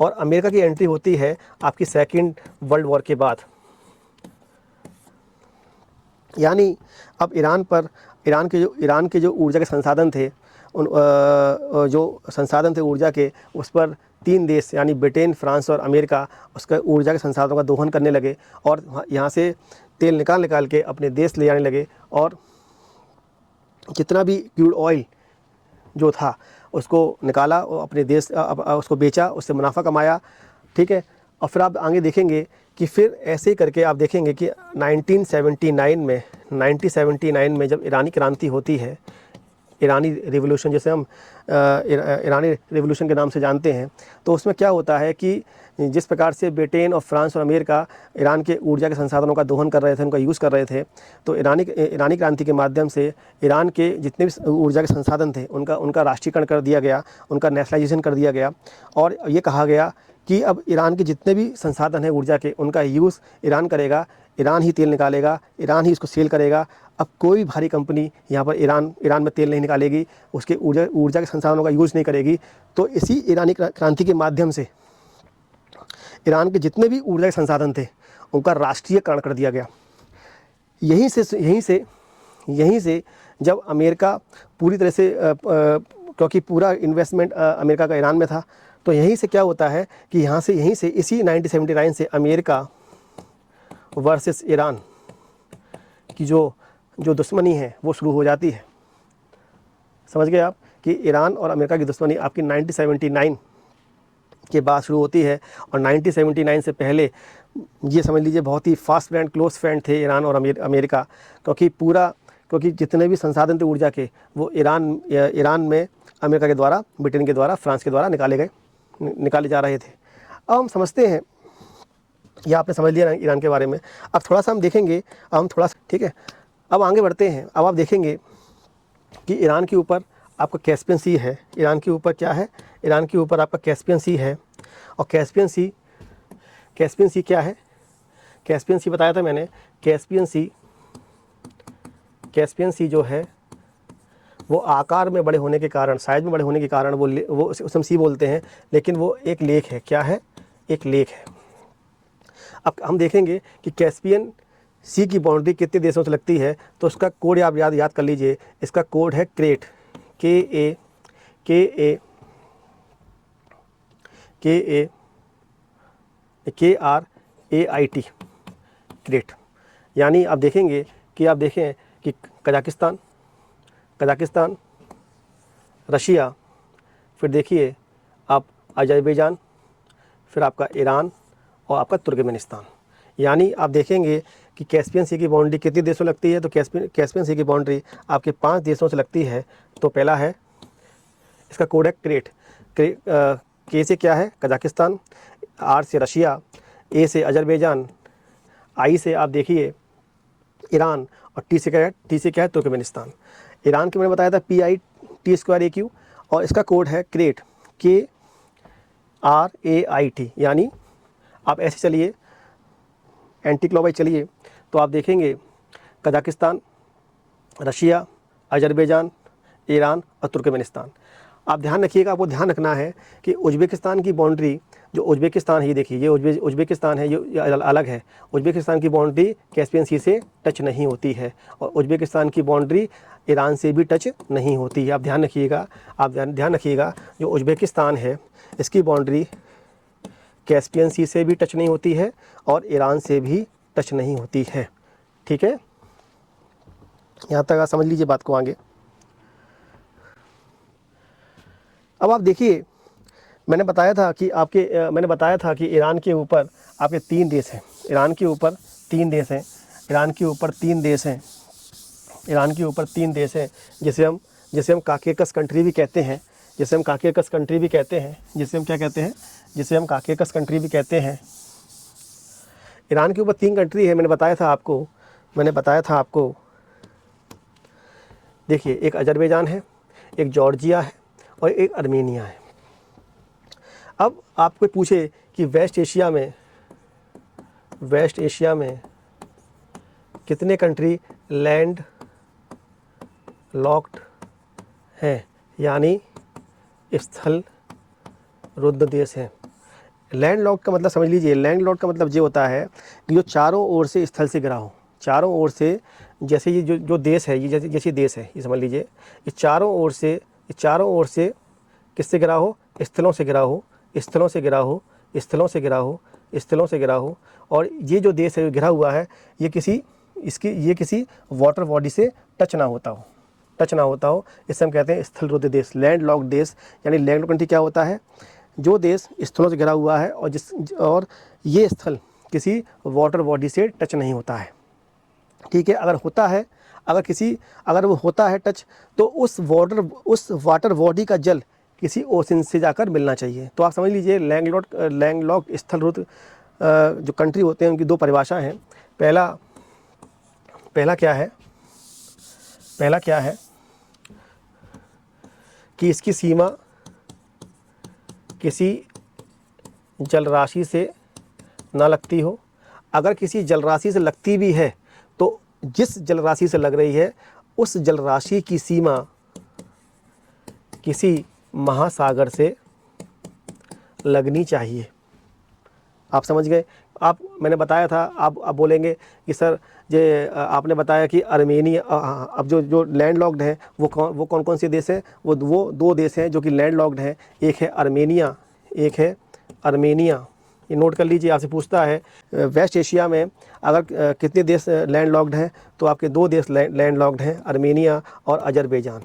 और अमेरिका की एंट्री होती है आपकी सेकेंड वर्ल्ड वॉर के बाद। यानी अब ईरान के जो ऊर्जा के संसाधन थे, जो संसाधन थे ऊर्जा के, उस पर 3 देश यानी ब्रिटेन, फ्रांस और अमेरिका उसका ऊर्जा के संसाधनों का दोहन करने लगे, और यहाँ से तेल निकाल के अपने देश ले जाने लगे। और जितना भी क्रूड ऑयल जो था उसको निकाला और अपने देश उसको बेचा, उससे मुनाफा कमाया। ठीक है, और फिर आप आगे देखेंगे कि फिर ऐसे ही करके आप देखेंगे कि 1979 में जब ईरानी क्रांति होती है, ईरानी रिवॉल्यूशन, जैसे हम ईरानी रिवॉल्यूशन के नाम से जानते हैं, तो उसमें क्या होता है कि जिस प्रकार से ब्रिटेन और फ्रांस और अमेरिका ईरान के ऊर्जा के संसाधनों का दोहन कर रहे थे, उनका यूज़ कर रहे थे, तो ईरानी क्रांति के माध्यम से ईरान के जितने भी ऊर्जा के संसाधन थे उनका राष्ट्रीयकरण कर दिया गया, उनका नेशनलाइजेशन कर दिया गया। और ये कहा गया कि अब ईरान के जितने भी संसाधन हैं ऊर्जा के, उनका यूज़ ईरान करेगा, ईरान ही तेल निकालेगा, ईरान ही इसको सेल करेगा। अब कोई भारी कंपनी यहाँ पर ईरान में तेल नहीं निकालेगी, उसके ऊर्जा के संसाधनों का यूज़ नहीं करेगी। तो इसी ईरानी क्रांति के माध्यम से ईरान के जितने भी ऊर्जा के संसाधन थे उनका राष्ट्रीयकरण कर दिया गया। यहीं से यहीं से जब अमेरिका पूरी तरह से क्योंकि पूरा इन्वेस्टमेंट अमेरिका का ईरान में था, तो यहीं से क्या होता है कि यहीं से इसी 1979 से अमेरिका वर्सेस ईरान की जो दुश्मनी है वो शुरू हो जाती है। समझ गए आप कि ईरान और अमेरिका की दुश्मनी आपकी 1979 के बाद शुरू होती है, और 1979 से पहले ये समझ लीजिए बहुत ही फास्ट फ्रेंड, क्लोज फ्रेंड थे ईरान और अमेरिका, क्योंकि जितने भी संसाधन थे ऊर्जा के वो ईरान में अमेरिका के द्वारा, ब्रिटेन के द्वारा, फ्रांस के द्वारा निकाले जा रहे थे। अब हम समझते हैं, या आपने समझ लिया ईरान के बारे में। अब थोड़ा सा हम देखेंगे, ठीक है, अब आगे बढ़ते हैं। अब आप देखेंगे कि ईरान के ऊपर आपका कैस्पियन सी है। ईरान के ऊपर क्या है? ईरान के ऊपर आपका कैस्पियन सी है। और कैस्पियन सी क्या है? कैस्पियन सी बताया था मैंने। कैस्पियन सी जो है वो आकार में बड़े होने के कारण, साइज में बड़े होने के कारण वो उसे हम सी बोलते हैं, लेकिन वो एक लेक है। क्या है? एक लेक है। अब हम देखेंगे कि कैस्पियन सी की बाउंड्री कितने देशों से लगती है, तो उसका कोड आप याद कर लीजिए। इसका कोड है क्रेट, KRAIT, क्रेट। यानी आप देखेंगे कि कजाकिस्तान, रशिया, फिर देखिए आप अजरबैजान, फिर आपका ईरान और आपका तुर्कमेनिस्तान। यानी आप देखेंगे कि कैस्पियन सी की बाउंड्री कितने देशों से लगती है, तो कैस्पियन सी की बाउंड्री आपके 5 देशों से लगती है। तो पहला है, इसका कोड है क्रेट। के से क्या है? कजाकिस्तान, आर से रशिया, ए से अजरबैजान, आई से आप देखिए ईरान, और टी से क्या है? तुर्कमेनिस्तान। ईरान के मैंने बताया था PIT²AQ, और इसका कोड है क्रेट, KRAIT। यानी आप ऐसे चलिए, एंटी क्लॉकवाइज चलिए, तो आप देखेंगे कजाकिस्तान, रशिया, अजरबैजान, ईरान और तुर्कमेनिस्तान। आप ध्यान रखिएगा, आपको ध्यान रखना है कि उज़्बेकिस्तान की बाउंड्री, जो उज़्बेकिस्तान है, ये देखिए, ये उज़्बेकिस्तान है, ये अलग है। उज़्बेकिस्तान की बाउंड्री कैस्पियन सी से टच नहीं होती है, और उज़्बेकिस्तान की बाउंड्री ईरान से भी टच नहीं होती है। आप ध्यान रखिएगा, जो उज़्बेकिस्तान है इसकी बाउंड्री कैस्पियन सी से भी टच नहीं होती है और ईरान से भी टच नहीं होती है। ठीक है, यहाँ तक आप समझ लीजिए बात को आगे। अब आप देखिए, मैंने बताया था कि ईरान के ऊपर आपके 3 देश हैं। ईरान के ऊपर 3 देश हैं। जिसे हम काकेकस कंट्री भी कहते हैं। जिसे हम काकेकस कंट्री भी कहते हैं। ईरान के ऊपर 3 कंट्री है, मैंने बताया था आपको। देखिए, एक अजरबैजान है, एक जॉर्जिया है और एक आर्मेनिया है। अब आपको पूछे कि वेस्ट एशिया में कितने कंट्री लैंड लॉक्ड हैं, यानी स्थल रुद्ध देश हैं। लैंड लॉक्ड का मतलब समझ लीजिए, लैंड लॉक्ड का मतलब ये होता है कि जो चारों ओर से स्थल से घिरा हो, चारों ओर से, जैसे ये जो देश है, ये जैसे देश है, ये समझ लीजिए, ये चारों ओर से किससे घिरा हो? स्थलों से घिरा हो। और ये जो देश है जो घिरा हुआ है, ये किसी वाटर बॉडी से टच ना होता हो, इससे हम कहते हैं स्थल रुद्ध देश, लैंड लॉक्ड देश। यानी लैंड लॉक्ड कंट्री क्या होता है? जो देश स्थलों से घिरा हुआ है और ये स्थल किसी वाटर बॉडी से टच नहीं होता है। ठीक है, अगर वो होता है टच, तो उस वाटर बॉडी का जल किसी ओशन से जाकर मिलना चाहिए। तो आप समझ लीजिए, लैंड लॉक्ड स्थल रुद्ध जो कंट्री होते हैं उनकी 2 परिभाषा हैं। पहला क्या है कि इसकी सीमा किसी जलराशि से ना लगती हो। अगर किसी जलराशि से लगती भी है, तो जिस जलराशि से लग रही है उस जलराशि की सीमा किसी महासागर से लगनी चाहिए। आप समझ गए। मैंने बताया था, आप बोलेंगे कि सर जे आपने बताया कि आर्मेनिया, अब जो लैंड लॉक्ड है वो कौन से देश हैं? वो 2 देश हैं जो कि लैंड लॉक्ड हैं, एक है आर्मेनिया, एक है आर्मेनिया। ये नोट कर लीजिए। आपसे पूछता है वेस्ट एशिया में अगर कितने देश लैंड लॉक्ड हैं, तो आपके 2 देश लैंड लॉक्ड हैं, आर्मेनिया और अजरबैजान।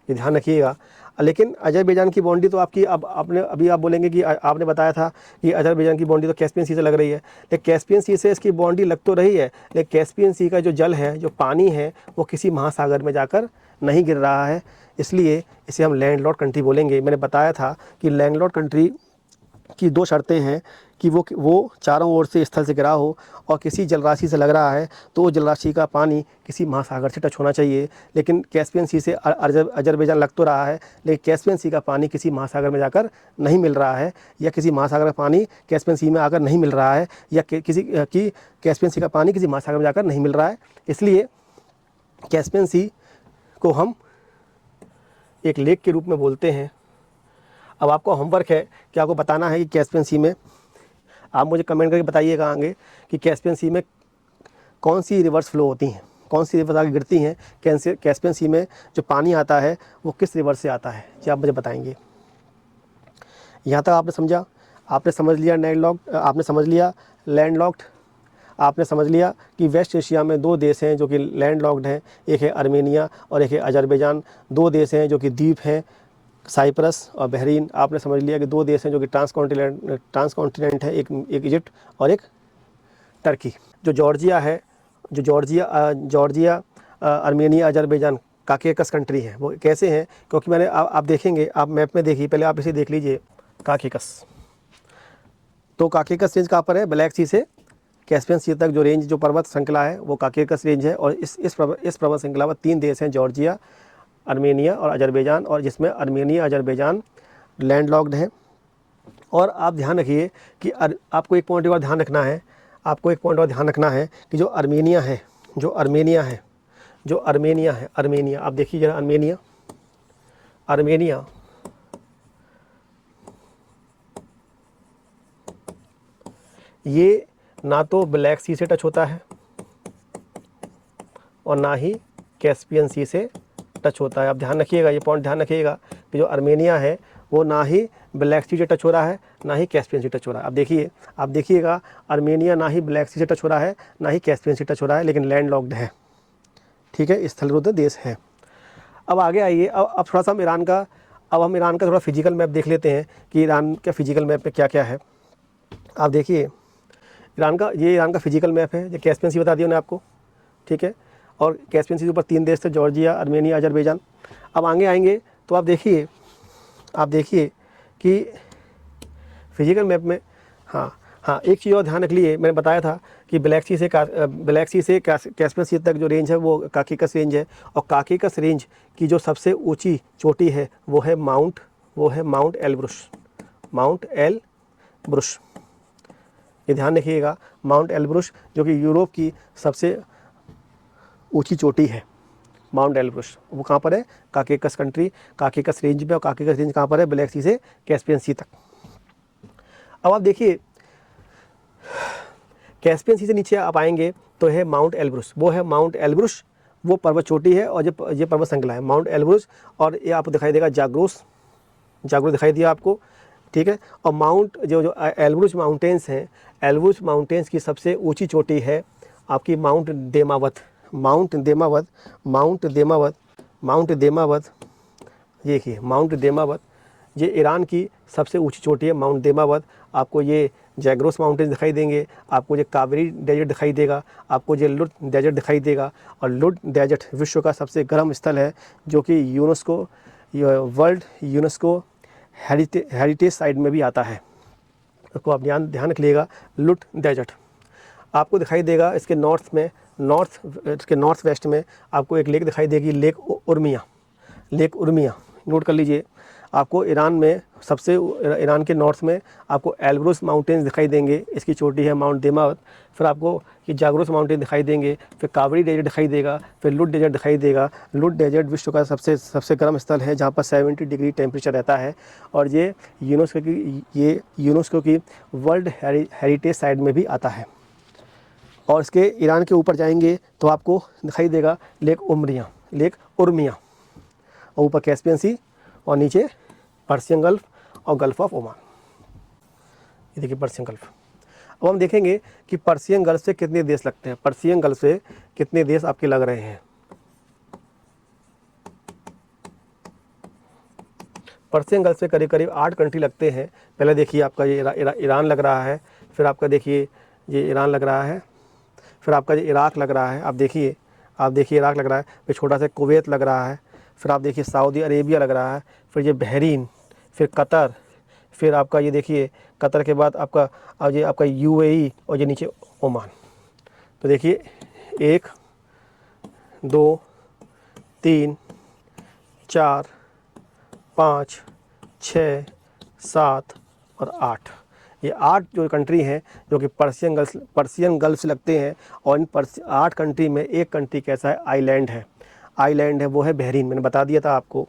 ये ध्यान रखिएगा। लेकिन अजरबैजान की बाउंड्री तो आपकी, अब अभी आप बोलेंगे कि आपने बताया था कि अजरबैजान की बाउंड्री तो कैस्पियन सी से लग रही है, लेकिन कैस्पियन सी से इसकी बाउंड्री लग तो रही है, लेकिन कैस्पियन सी का जो जल है, जो पानी है, वो किसी महासागर में जाकर नहीं गिर रहा है, इसलिए इसे हम लैंडलॉक्ड कंट्री बोलेंगे। मैंने बताया था कि लैंडलॉक्ड कंट्री की 2 शर्तें हैं कि वो चारों ओर से स्थल से घिरा हो और किसी जलराशि से लग रहा है, तो वो जलराशि का पानी किसी महासागर से टच होना चाहिए। लेकिन कैस्पियन सी से अजरबैजान लग तो रहा है, लेकिन कैस्पियन सी का पानी किसी महासागर में जाकर नहीं मिल रहा है, या किसी महासागर का पानी कैस्पियन सी में आकर नहीं मिल रहा है, या कैस्पियन सी का पानी किसी महासागर में जाकर नहीं मिल रहा है। इसलिए कैस्पियन सी को हम एक लेक के रूप में बोलते हैं। अब आपको होमवर्क है कि आपको बताना है कि कैस्पियन सी में, आप मुझे कमेंट करके बताइएगा आगे कि कैस्पियन सी में कौन सी रिवर्स फ्लो होती हैं, कौन सी रिवर्स आगे गिरती हैं। कैस्पियन सी में जो पानी आता है वो किस रिवर से आता है, ये आप मुझे बताएंगे। यहाँ तक आपने समझा? आपने समझ लिया लैंडलॉक्ड, आपने समझ लिया लैंडलॉक्ड, आपने समझ लिया कि वेस्ट एशिया में 2 देश हैं जो कि लैंडलॉक्ड हैं, एक है आर्मेनिया और एक है अजरबैजान। 2 देश हैं जो कि द्वीप हैं, साइप्रस और बहरीन। आपने समझ लिया कि 2 देश हैं जो कि ट्रांसकॉन्टिनेंट है, एक इजिप्ट और एक टर्की। जो Georgia Armenia Azerbaijan Caucasus country है। वो कैसे हैं? क्योंकि मैंने आप देखेंगे, आप मैप में देखिए, पहले आप इसे देख लीजिए, काकेकस। तो काकेकस रेंज कहाँ पर है? ब्लैक सी से कैस्पियन सी तक जो रेंज, जो पर्वत श्रृंखला है, वो काकेकस रेंज है। और इस पर्वत श्रृंखला में 3 देश हैं, जॉर्जिया, आर्मेनिया और अजरबैजान, और जिसमें आर्मेनिया अजरबैजान लैंडलॉक्ड है। और आप ध्यान रखिए कि आपको एक पॉइंट और ध्यान रखना है, कि जो आर्मेनिया है, आप देखिए जरा, आर्मेनिया ये ना तो ब्लैक सी से टच होता है और ना ही कैस्पियन सी से टच होता है। आप ध्यान रखिएगा, ये पॉइंट ध्यान रखिएगा कि जो आर्मेनिया है वो ना ही ब्लैक सी से टच हो रहा है, ना ही कैस्पियन से टच हो रहा है। आप देखिएगा, आर्मेनिया ना ही ब्लैक सी से टच हो रहा है, ना ही कैस्पियन से टच हो रहा है, लेकिन लैंड लॉक्ड है। ठीक है, स्थलरुद्ध देश है। अब आगे आइए, अब थोड़ा सा हम ईरान का थोड़ा फिजिकल मैप देख लेते हैं कि ईरान के फिजिकल मैप में क्या क्या है। आप देखिए, ईरान का फिजिकल मैप है। जो कैस्पियन सी बता दिया मैंने आपको, ठीक है, और कैस्पियन सी के ऊपर 3 देश थे, जॉर्जिया, आर्मेनिया, अजरबैजान। अब आगे आएंगे तो आप देखिए कि फिजिकल मैप में, हाँ, एक चीज़ और ध्यान रख लिए, मैंने बताया था कि ब्लैक सी से कैस्पियन सी तक जो रेंज है वो काकेकस रेंज है। और काकेकस रेंज की जो सबसे ऊंची चोटी है वो है माउंट एलब्रुस। ये ध्यान रखिएगा, माउंट एलब्रुस, जो कि यूरोप की सबसे ऊंची चोटी है, माउंट एलब्रुस। वो कहाँ पर है? काकेकस रेंज में। और काकेकस रेंज कहाँ पर है? ब्लैक सी से कैस्पियन सी तक। अब आप देखिए, कैस्पियन सी से नीचे आप आएंगे तो है माउंट एलब्रुस। वो पर्वत चोटी है, और ये पर्वत श्रृंखला है, माउंट एलब्रुस। और ये आपको दिखाई देगा जाग्रोस दिखाई दिया आपको, ठीक है। और जो एलब्रुस माउंटेन्स हैं, एलब्रुस माउंटेन्स की सबसे ऊंची चोटी है आपकी माउंट देमावत। देखिए, माउंट देमावत, ये ईरान की सबसे ऊंची चोटी है, माउंट देमावत। आपको ये जैग्रोस माउंटेन्स दिखाई देंगे, आपको ये कावेरी डेजर्ट दिखाई देगा, आपको ये लुट डेजर्ट दिखाई देगा। और लुट डेजर्ट विश्व का सबसे गर्म स्थल है, जो कि वर्ल्ड यूनेस्को हेरिटेज साइट में भी आता है। उसको आप ध्यान रख लीजिएगा। लुट डेजर्ट आपको दिखाई देगा, इसके नॉर्थ वेस्ट में आपको एक लेक दिखाई देगी, लेक उर्मिया। नोट कर लीजिए। आपको ईरान में सबसे ईरान के नॉर्थ में आपको एल्ब्रुस माउंटेन्स दिखाई देंगे, इसकी चोटी है माउंट देमावत। फिर आपको ये जागरूस माउंटेन दिखाई देंगे, फिर कावरी डेजर्ट दिखाई देगा, फिर लुट डेजर्ट दिखाई देगा। लुट डेजर्ट विश्व का सबसे गर्म स्थल है जहाँ पर 70 डिग्री टेम्परेचर रहता है, और ये यूनेस्को की वर्ल्ड हेरिटेज साइट में भी आता है। और इसके ईरान के ऊपर जाएंगे तो आपको दिखाई देगा लेक उर्मिया, और ऊपर कैस्पियन सी, और नीचे पर्शियन गल्फ और गल्फ ऑफ ओमान। ये देखिए पर्शियन गल्फ। अब हम देखेंगे कि पर्शियन गल्फ से कितने देश लगते हैं, पर्शियन गल्फ से कितने देश आपके लग रहे हैं। पर्शियन गल्फ से करीब करीब 8 कंट्री लगते हैं। पहले देखिए आपका ये ईरान लग रहा है, फिर आपका देखिए ये ईरान लग रहा है, फिर आपका ये इराक लग रहा है, आप देखिए इराक लग रहा है, फिर छोटा सा कुवैत लग रहा है, फिर आप देखिए सऊदी अरेबिया लग रहा है, फिर ये बहरीन, फिर कतर, फिर आपका ये देखिए कतर के बाद आपका यूएई, और ये नीचे ओमान। तो देखिए 1 2 3 4 5 6 7 और 8, ये 8 जो कंट्री हैं जो कि पर्शियन गल्फ से लगते हैं। और इन 8 कंट्री में एक कंट्री कैसा है, आइलैंड है, वो है बहरीन। मैंने बता दिया था आपको।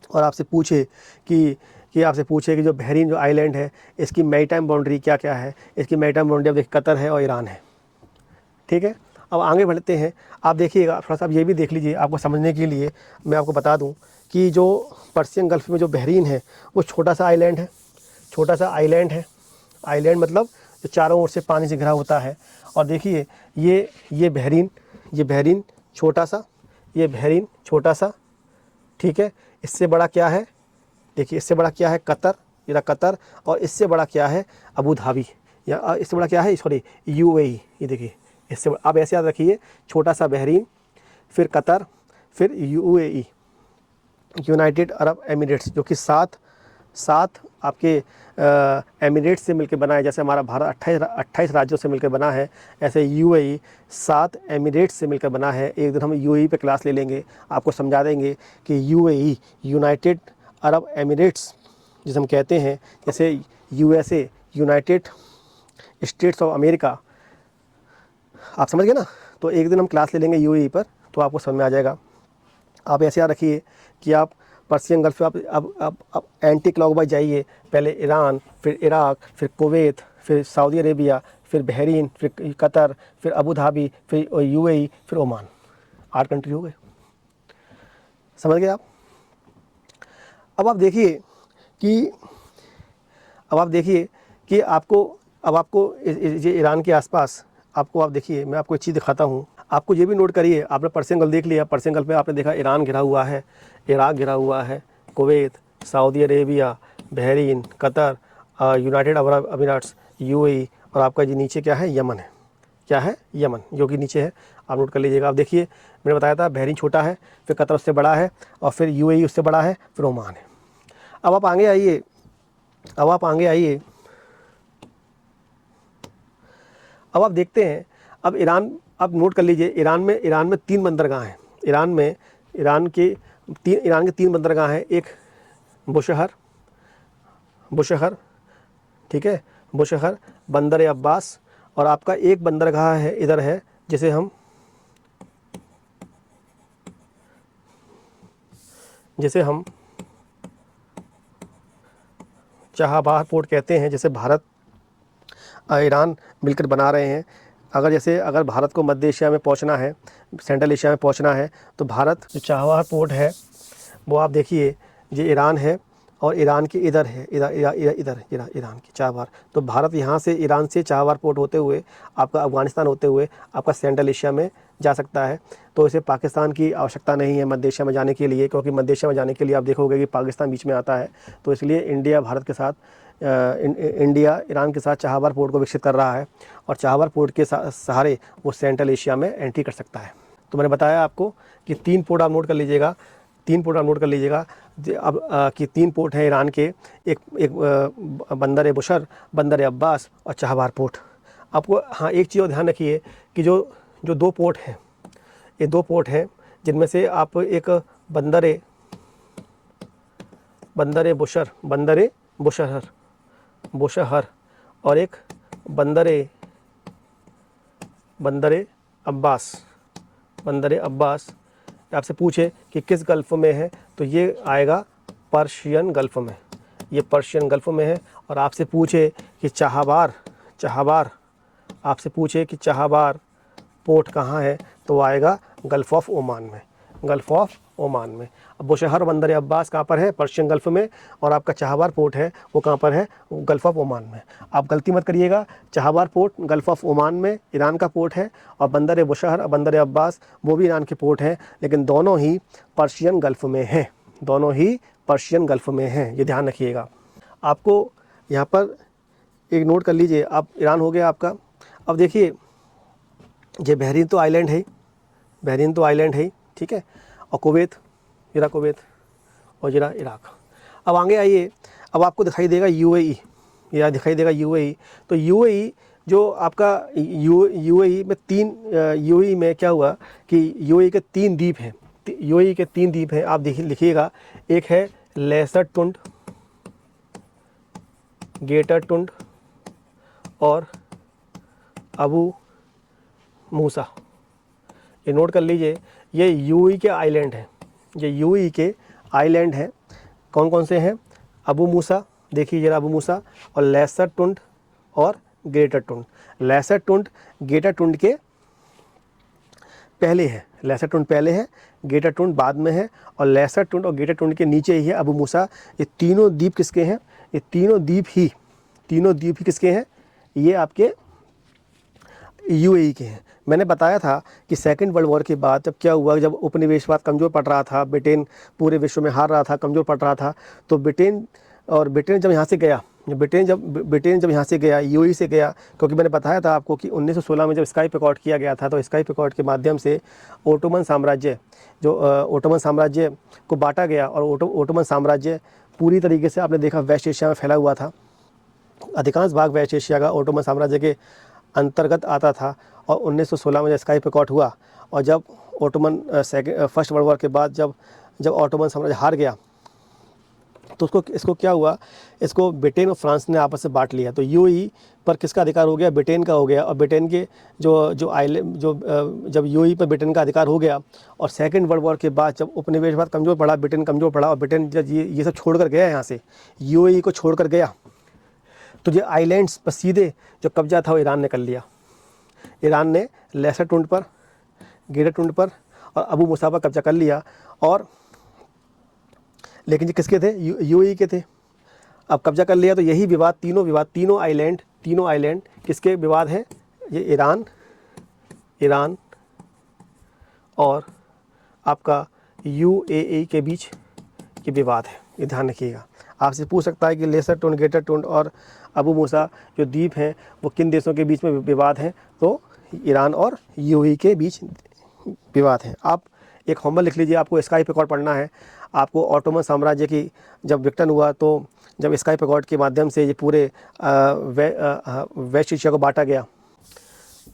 और आपसे पूछे कि जो बहरीन जो आइलैंड है इसकी मैरीटाइम बाउंड्री क्या क्या है, इसकी मैरीटाइम बाउंड्री अब देखिए कतर है और ईरान है। ठीक है, अब आगे बढ़ते हैं। आप देखिएगा थोड़ा सा, आप ये भी देख लीजिए, आपको समझने के लिए मैं आपको बता दूं कि जो पर्शियन गल्फ में जो बहरीन है वो छोटा सा आइलैंड है। आइलैंड मतलब जो चारों ओर से पानी से घिरा होता है। और देखिए ये बहरीन छोटा सा, ठीक है। इससे बड़ा क्या है, देखिए इससे बड़ा क्या है, कतर, ये कतर। और इससे बड़ा क्या है, अबू धाबी, या इससे बड़ा क्या है, सॉरी यूएई। ये देखिए इससे आप ऐसे याद रखिए, छोटा सा बहरीन, फिर कतर, फिर यूएई, यूनाइटेड अरब एमिरेट्स, जो कि सात आपके एमिरेट्स से मिलकर बना है। जैसे हमारा भारत 28 राज्यों से मिलकर बना है, ऐसे यूएई 7 एमिरेट्स से मिलकर बना है। एक दिन हम यूएई पे क्लास ले लेंगे, आपको समझा देंगे कि यूएई, यूनाइटेड अरब एमिरेट्स जिसे हम कहते हैं, जैसे USA, United states of America, आप समझ गए ना। तो एक दिन हम क्लास ले लेंगे यूएई पर, तो आपको समझ में आ जाएगा। आप ऐसे याद रखिए कि आप पर्शियन गल्फ पे आप एंटी क्लॉकवाइज जाइए, पहले ईरान, फिर इराक, फिर कुवैत, फिर सऊदी अरेबिया, फिर बहरीन, फिर कतर, फिर अबू धाबी, फिर यूएई, फिर ओमान। 8 कंट्री हो गए, समझ गए आप। अब आप देखिए कि आपको ये ईरान के आसपास आपको, आप देखिए मैं आपको एक चीज़ दिखाता हूँ। आपको ये भी नोट करिए, आपने पर्शियन गल्फ देख लिया, पर्शियन गल्फ में आपने देखा ईरान घिरा हुआ है, इराक घिरा हुआ है, Kuwait, Saudi Arabia, Bahrain, Qatar, United Arab Emirates, UAE, और आपका जी नीचे क्या है, यमन है। क्या है, यमन, जो कि नीचे है, आप नोट कर लीजिएगा। आप देखिए मैंने बताया था बहरीन छोटा है, फिर कतर उससे बड़ा है, और फिर यूएई उससे बड़ा है, फिर ओमान है। अब आप आगे आइए, अब आप देखते हैं, अब ईरान, आप नोट कर लीजिए, ईरान में 3 बंदरगाह हैं। ईरान के 3 बंदरगाह हैं। एक बुशहर, ठीक है, बुशहर, बंदर अब्बास, और आपका एक बंदरगाह है इधर है, जिसे हम चाबहार पोर्ट कहते हैं, जैसे भारत ईरान मिलकर बना रहे हैं। अगर भारत को मध्य एशिया में पहुंचना है, सेंट्रल एशिया में पहुंचना है, तो भारत जो चाबहार पोर्ट है वो आप देखिए, ये ईरान है, और ईरान के इधर है, इधर ईरान की चाबहार। तो भारत यहाँ से, ईरान से चाबहार पोर्ट होते हुए आपका अफगानिस्तान होते हुए आपका सेंट्रल एशिया में जा सकता है। तो इसे पाकिस्तान की आवश्यकता नहीं है मध्य एशिया में जाने के लिए, क्योंकि मध्य एशिया में जाने के लिए आप देखोगे कि पाकिस्तान बीच में आता है। तो इसलिए इंडिया ईरान के साथ चाबहार पोर्ट को विकसित कर रहा है, और चाबहार पोर्ट के सहारे वो सेंट्रल एशिया में एंट्री कर सकता है। तो मैंने बताया आपको कि 3 पोर्ट आप नोट कर लीजिएगा, अब कि 3 पोर्ट हैं ईरान के, एक बंदर बुशर, बंदर अब्बास और चाबहार पोर्ट। आपको हाँ एक चीज़ और ध्यान रखिए कि जो 2 पोर्ट हैं, ये 2 पोर्ट हैं, जिनमें से आप एक बंदर बुशर, बंदर बुशहर, बुशहर, और एक बंदर अब्बास, बंदर अब्बास। आपसे पूछे कि किस गल्फ़ में है तो ये आएगा पर्शियन गल्फ़ में, ये पर्शियन गल्फ़ में है। और आपसे पूछे कि चाहबार, चाहबार, आपसे पूछे कि चाहबार पोर्ट कहाँ है तो वो आएगा गल्फ़ ऑफ ओमान में, गल्फ़ ऑफ ओमान में। अब बुशहर बंदर अब्बास कहाँ पर है? पर्शियन गल्फ़ में। और आपका चाहबार पोर्ट है वो कहाँ पर है? गल्फ़ ऑफ ओमान में। आप गलती मत करिएगा, चाहबार पोर्ट गल्फ़ ऑफ ओमान में ईरान का पोर्ट है, और बंदर बुशहर बंदर अब्बास वो भी ईरान के पोर्ट हैं, लेकिन दोनों ही पर्शियन गल्फ़ में हैं, दोनों ही पर्शियन गल्फ़ में हैं, ये ध्यान रखिएगा। आपको यहाँ पर एक नोट कर लीजिए, आप ईरान हो गया आपका। अब देखिए ये बहरीन तो आइलैंड है, बहरीन तो आइलैंड है, ठीक है, और कुवैत, जरा कुवैत और जरा इराक। अब आगे आइए, अब आपको दिखाई देगा यूएई, या दिखाई देगा यूएई। तो यूएई जो आपका यूएई में तीन, यूएई में क्या हुआ कि यूएई के तीन द्वीप हैं, यूएई के तीन द्वीप हैं, आप देखिए लिखिएगा। एक है लेसर टुंड, गेटर टुंड और अबू मूसा। ये नोट कर लीजिए, ये यूएई के आइलैंड हैं, ये यूएई के आइलैंड हैं। कौन कौन से हैं? अबू मूसा, देखिए जरा अबू मूसा, और लेसर टुंड और ग्रेटर टुंड। लेसर टुंड ग्रेटर टुंड के पहले है, लेसर टुंड पहले है, ग्रेटर टुंड बाद में है, और लेसर टुंड और ग्रेटर टुंड के नीचे ही है अबू मूसा। ये तीनों द्वीप किसके हैं? ये तीनों द्वीप ही किसके हैं? ये आपके यूएई के हैं। मैंने बताया था कि सेकंड वर्ल्ड वॉर के बाद जब क्या हुआ, जब उपनिवेशवाद कमज़ोर पड़ रहा था, ब्रिटेन पूरे विश्व में हार रहा था, कमज़ोर पड़ रहा था, तो ब्रिटेन जब यहाँ से गया, ब्रिटेन जब यहाँ से गया, यूएई से गया, क्योंकि मैंने बताया था आपको कि 1916 में जब स्काइप एकॉर्ड किया गया था, तो स्काइप एकॉर्ड के माध्यम से ओटोमन साम्राज्य, जो ओटोमन साम्राज्य को बांटा गया, और ओटोमन साम्राज्य पूरी तरीके से आपने देखा वेस्ट एशिया में फैला हुआ था। अधिकांश भाग वेस्ट एशिया का ओटोमन साम्राज्य के अंतर्गत आता था। और 1916 में जब स्काइप एकॉर्ड हुआ, और जब फर्स्ट वर्ल्ड वॉर के बाद जब ओटोमन साम्राज्य हार गया, तो इसको क्या हुआ, इसको ब्रिटेन और फ्रांस ने आपस में बांट लिया। तो यूएई पर किसका अधिकार हो गया? ब्रिटेन का हो गया। और ब्रिटेन के जब यूएई पर ब्रिटेन का अधिकार हो गया, और सेकंड वर्ल्ड वॉर के बाद जब उपनिवेशवाद कमज़ोर पड़ा, ब्रिटेन कमज़ोर पड़ा, और ब्रिटेन जब ये सब छोड़ कर गया, यहाँ से यूएई को छोड़ कर गया, तो ये आइलैंड्स पर सीधे जो कब्जा था वो ईरान ने कर लिया। ईरान ने लेसर टुंड पर, ग्रेटर टुंड पर और अबू मूसा पर कब्जा कर लिया। और लेकिन ये किसके थे? यूएई के थे। अब कब्जा कर लिया तो यही विवाद, तीनों आइलैंड किसके विवाद हैं? ये ईरान और आपका यूएई के बीच ये विवाद है, ये ध्यान रखिएगा। आपसे पूछ सकता है कि लेसर टुंड, ग्रेटर टुंड और अबू मूसा जो द्वीप हैं वो किन देशों के बीच में विवाद हैं? तो ईरान और यूएई के बीच विवाद हैं। आप एक होमवर्क लिख लीजिए, आपको स्काइप एकॉर्ड पढ़ना है। आपको ओटोमन साम्राज्य की जब विघटन हुआ, तो जब स्काइप एकॉर्ड के माध्यम से ये पूरे वेस्ट एशिया को बांटा गया।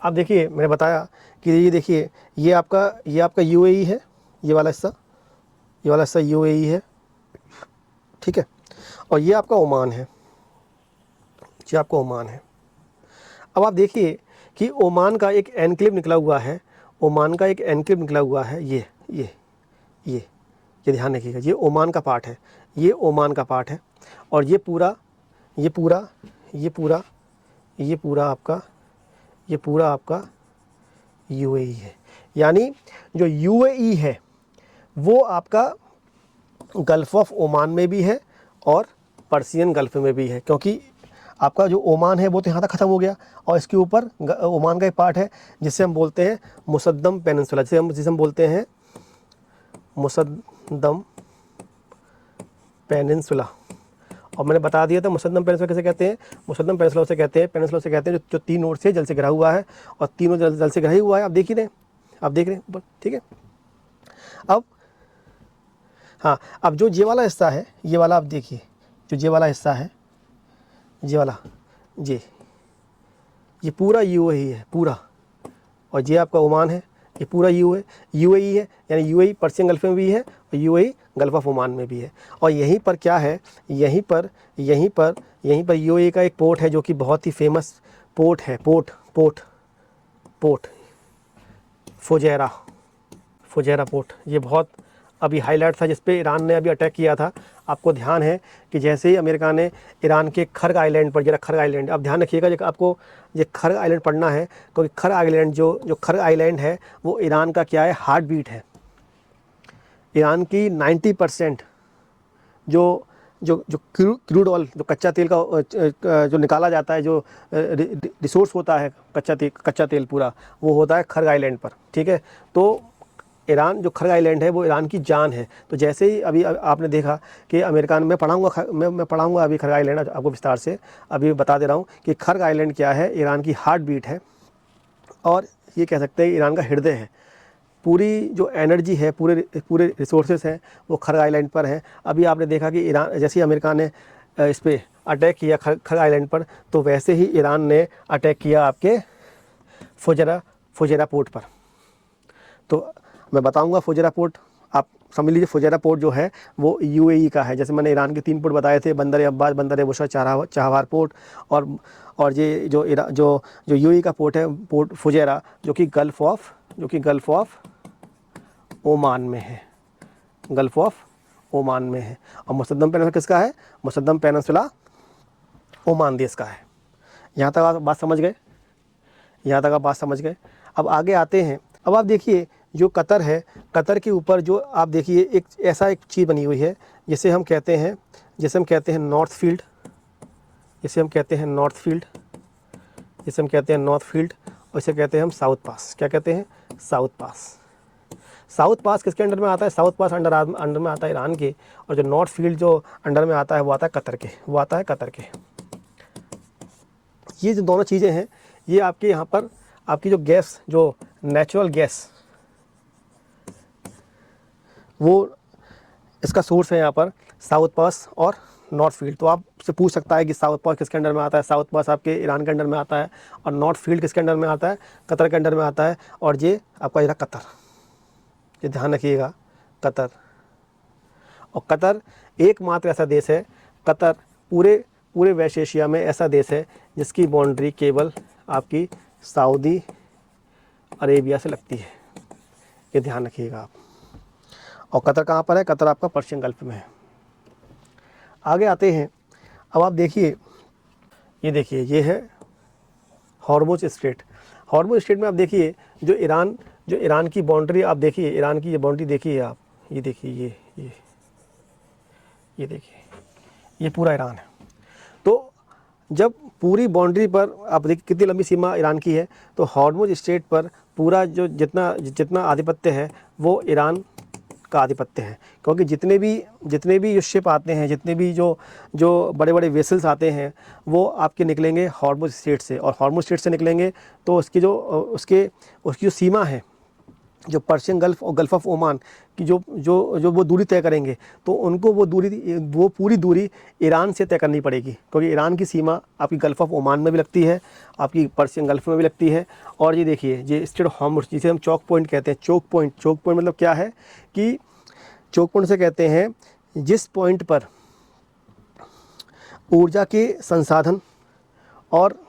आप देखिए, मैंने बताया कि ये देखिए, ये आपका यूएई है, ये वाला हिस्सा यूएई है, ठीक है, और ये आपका ओमान है, ये आपका ओमान है। अब आप देखिए कि ओमान का एक एनक्लेव निकला हुआ है, ओमान का एक एनक्लेव निकला हुआ है, ये ध्यान रखिएगा, ये ओमान का पार्ट है, ये ओमान का पार्ट है। और ये पूरा आपका यूएई है। यानी जो यूएई है वो आपका गल्फ़ ऑफ ओमान में भी है और पर्शियन गल्फ़ में भी है, क्योंकि आपका जो ओमान है वो तो यहाँ तक ख़त्म हो गया, और इसके ऊपर ओमान का एक पार्ट है जिसे हम बोलते हैं मुसद्दम पेनिनसुला, जिसे हम बोलते हैं मुसद्दम पेनिनसुला। और मैंने बता दिया था मुसद्दम पेनिनसुला किसे कहते हैं? मुसद्दम पेनिनसुला उसे कहते हैं जो 3 ओर से जल से घिरा हुआ है, और तीनों जल से घिरा ही हुआ है। आप देख ही रहे हैं, आप देख रहे हैं ऊपर, ठीक है। अब हाँ, अब जो ये वाला हिस्सा है, ये वाला आप देखिए, जो ये वाला हिस्सा है, ये वाला ये पूरा यूएई है पूरा, और ये आपका ओमान है, ये पूरा यूएई है। यानी यूएई पर्शियन गल्फ़ में भी है और यूएई गल्फ ऑफ ओमान में भी है। और यहीं पर क्या है, यहीं पर यूएई का एक पोर्ट है जो कि बहुत ही फेमस पोर्ट है, पोर्ट फुजैरा पोर्ट। ये बहुत अभी हाईलाइट था जिस पे ईरान ने अभी अटैक किया था। आपको ध्यान है कि जैसे ही अमेरिका ने ईरान के खर्ग आइलैंड पर, जरा खर्ग आइलैंड, अब ध्यान रखिएगा, जब आपको ये खर्ग आइलैंड पढ़ना है, क्योंकि खर्ग आइलैंड जो खर्ग आइलैंड है वो ईरान का क्या है, हार्ट बीट है। ईरान की 90% जो क्रूड ऑयल, जो कच्चा तेल का जो निकाला जाता है, जो रिसोर्स होता है कच्चा तेल पूरा, वो होता है खर्ग आइलैंड पर, ठीक है। तो ईरान जो खर्ग आइलैंड है वो ईरान की जान है। तो जैसे ही अभी आपने देखा कि अमेरिका ने, मैं पढ़ाऊँगा अभी खर्ग आइलैंड आपको विस्तार से, अभी बता दे रहा हूँ कि खर्ग आइलैंड क्या है, ईरान की हार्ट बीट है, और ये कह सकते हैं ईरान का हृदय है। पूरी जो एनर्जी है, पूरे रिसोर्सेज हैं वो खर्ग आइलैंड पर हैं। अभी आपने देखा कि ईरान, जैसे ही अमेरिका ने इस पर अटैक किया खर्ग आइलैंड पर, तो वैसे ही ईरान ने अटैक किया आपके फुजैरा पोर्ट पर। तो मैं बताऊंगा फुजैरा पोर्ट, आप समझ लीजिए फुजैरा पोर्ट जो है वो यूएई का है। जैसे मैंने ईरान के 3 पोर्ट बताए थे, बंदर अब्बास, बंदर बुशरा, चाबहार पोर्ट, और ये जो यूएई का पोर्ट है, पोर्ट फुजैरा, जो कि गल्फ ऑफ ओमान में है, गल्फ ऑफ ओमान में है। और मुसद्दम पेनिनसुला किसका है, मुसद्दम पेनिनसुला ओमान देश का है। यहाँ तक आप बात समझ गए। अब आगे आते हैं। अब आप देखिए जो कतर है, कतर के ऊपर जो आप देखिए एक चीज़ बनी हुई है जिसे हम कहते हैं नॉर्थ फील्ड, जिसे हम कहते हैं नॉर्थ फील्ड, और इसे कहते हैं हम साउथ पास। क्या कहते हैं, साउथ पास किसके अंडर में आता है, साउथ पास अंडर में आता है ईरान के, और जो नॉर्थ फील्ड जो अंडर में आता है वो आता है कतर के। ये जो दोनों चीज़ें हैं, ये आपके यहाँ पर आपकी जो गैस, जो नेचुरल गैस, वो इसका सोर्स है यहाँ पर साउथ पास और नॉर्थ फील्ड। तो आपसे पूछ सकता है कि साउथ पास किसके अंडर में आता है, साउथ पास आपके ईरान के अंडर में आता है, और नॉर्थ फील्ड किसके अंडर में आता है, कतर के अंडर में आता है। और ये आपका जरा कतर, ये ध्यान रखिएगा, कतर। और कतर एकमात्र ऐसा देश है, कतर पूरे वेस्ट एशिया में ऐसा देश है जिसकी बाउंड्री केवल आपकी सऊदी अरेबिया से लगती है, ये ध्यान रखिएगा आप। और कतर कहाँ पर है, कतर आपका पर्शियन गल्फ में है। आगे आते हैं। अब आप देखिए, ये है हॉर्मुज स्ट्रेट। हॉर्मुज स्ट्रेट में आप देखिए जो ईरान की बाउंड्री, आप देखिए ईरान की ये बाउंड्री देखिए आप, ये देखिए, ये देखिए, ये पूरा ईरान है। तो जब पूरी बाउंड्री पर आप देखिए कितनी लंबी सीमा ईरान की है, तो हॉर्मुज स्ट्रेट पर पूरा जो जितना आधिपत्य है वो ईरान का आधिपत्य है। क्योंकि जितने भी जो शिप आते हैं, जितने भी जो बड़े बड़े वेसल्स आते हैं, वो आपके निकलेंगे हॉर्मुज स्ट्रेट से, और हॉर्मुज स्ट्रेट से निकलेंगे तो उसकी जो सीमा है, जो पर्शियन गल्फ और गल्फ ऑफ ओमान की जो वो दूरी तय करेंगे, तो उनको वो पूरी दूरी ईरान से तय करनी पड़ेगी। क्योंकि ईरान की सीमा आपकी गल्फ ऑफ ओमान में भी लगती है, आपकी पर्शियन गल्फ में भी लगती है। और ये देखिए, ये स्ट्रेट ऑफ हॉर्मुज, जिसे हम चौक पॉइंट कहते हैं, चौक पॉइंट मतलब क्या है कि चौक पॉइंट से कहते हैं जिस पॉइंट पर ऊर्जा के संसाधन और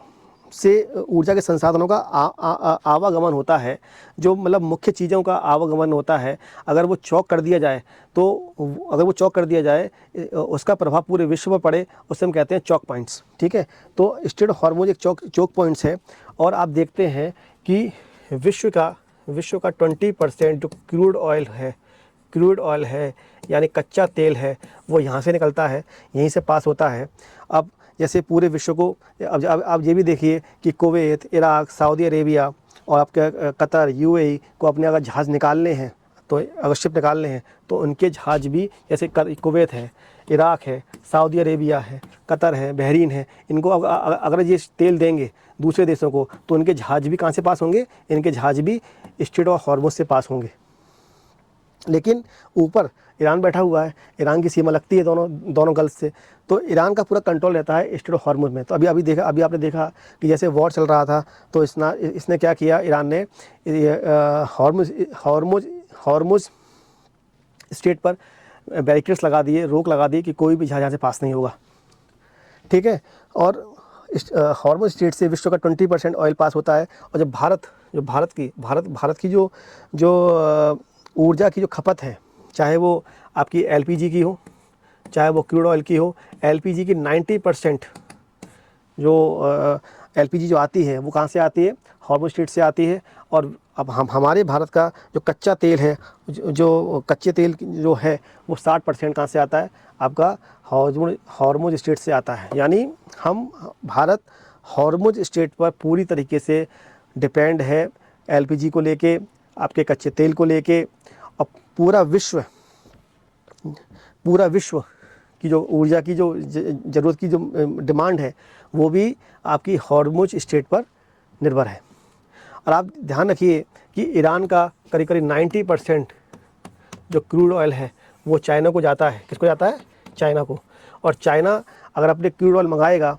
से ऊर्जा के संसाधनों का आवागमन होता है, जो मतलब मुख्य चीज़ों का आवागमन होता है, अगर वो चौक कर दिया जाए, उसका प्रभाव पूरे विश्व पर पड़े, उससे हम कहते हैं चौक पॉइंट्स, ठीक है। तो स्ट्रेट ऑफ हॉर्मुज एक चौक पॉइंट्स है। और आप देखते हैं कि विश्व का 20% जो क्रूड ऑयल है यानी कच्चा तेल है, वो यहाँ से निकलता है, यहीं से पास होता है। अब जैसे पूरे विश्व को, अब आप ये भी देखिए कि कुवैत, इराक, सऊदी अरेबिया और आपके कतर, यूएई को अपने अगर जहाज़ निकालने हैं, तो अगर शिप निकालने हैं, तो उनके जहाज़ भी, जैसे कुवैत है, इराक है, सऊदी अरेबिया है, कतर है, बहरीन है, इनको अगर ये तेल देंगे दूसरे देशों को, तो उनके जहाज़ भी कहाँ से पास होंगे, इनके जहाज़ भी स्ट्रेट ऑफ हॉर्मुज से पास होंगे। लेकिन ऊपर ईरान बैठा हुआ है, ईरान की सीमा लगती है दोनों गल्फ से, तो ईरान का पूरा कंट्रोल रहता है स्ट्रेट ऑफ हॉर्मुज में। तो अभी आपने देखा कि जैसे वॉर चल रहा था, तो इसने क्या किया, ईरान ने हॉर्मुज स्ट्रेट पर बैरिकेड्स लगा दिए, रोक लगा दी कि कोई भी जहाज यहाँ से पास नहीं होगा, ठीक है। और हॉर्मुज स्ट्रेट से विश्व का 20% ऑयल पास होता है। और जब भारत की जो ऊर्जा की जो खपत है, चाहे वो आपकी एलपीजी की हो, चाहे वो क्रूड ऑयल की हो, एलपीजी की 90% जो एलपीजी जो आती है वो कहाँ से आती है, हॉर्मुज स्ट्रेट से आती है। और अब हमारे भारत का जो कच्चा तेल है, जो कच्चे तेल जो है वो 60% कहाँ से आता है, आपका हॉर्मुज स्ट्रेट से आता है। यानी भारत हॉर्मुज स्ट्रेट पर पूरी तरीके से डिपेंड है, एलपीजी को लेके, आपके कच्चे तेल को लेके। और पूरा विश्व की जो ऊर्जा की जो ज़रूरत की जो डिमांड है वो भी आपकी हॉर्मुज स्ट्रेट पर निर्भर है। और आप ध्यान रखिए कि ईरान का करीब 90% जो क्रूड ऑयल है वो चाइना को जाता है। किसको जाता है? चाइना को। और चाइना अगर अपने क्रूड ऑयल मंगाएगा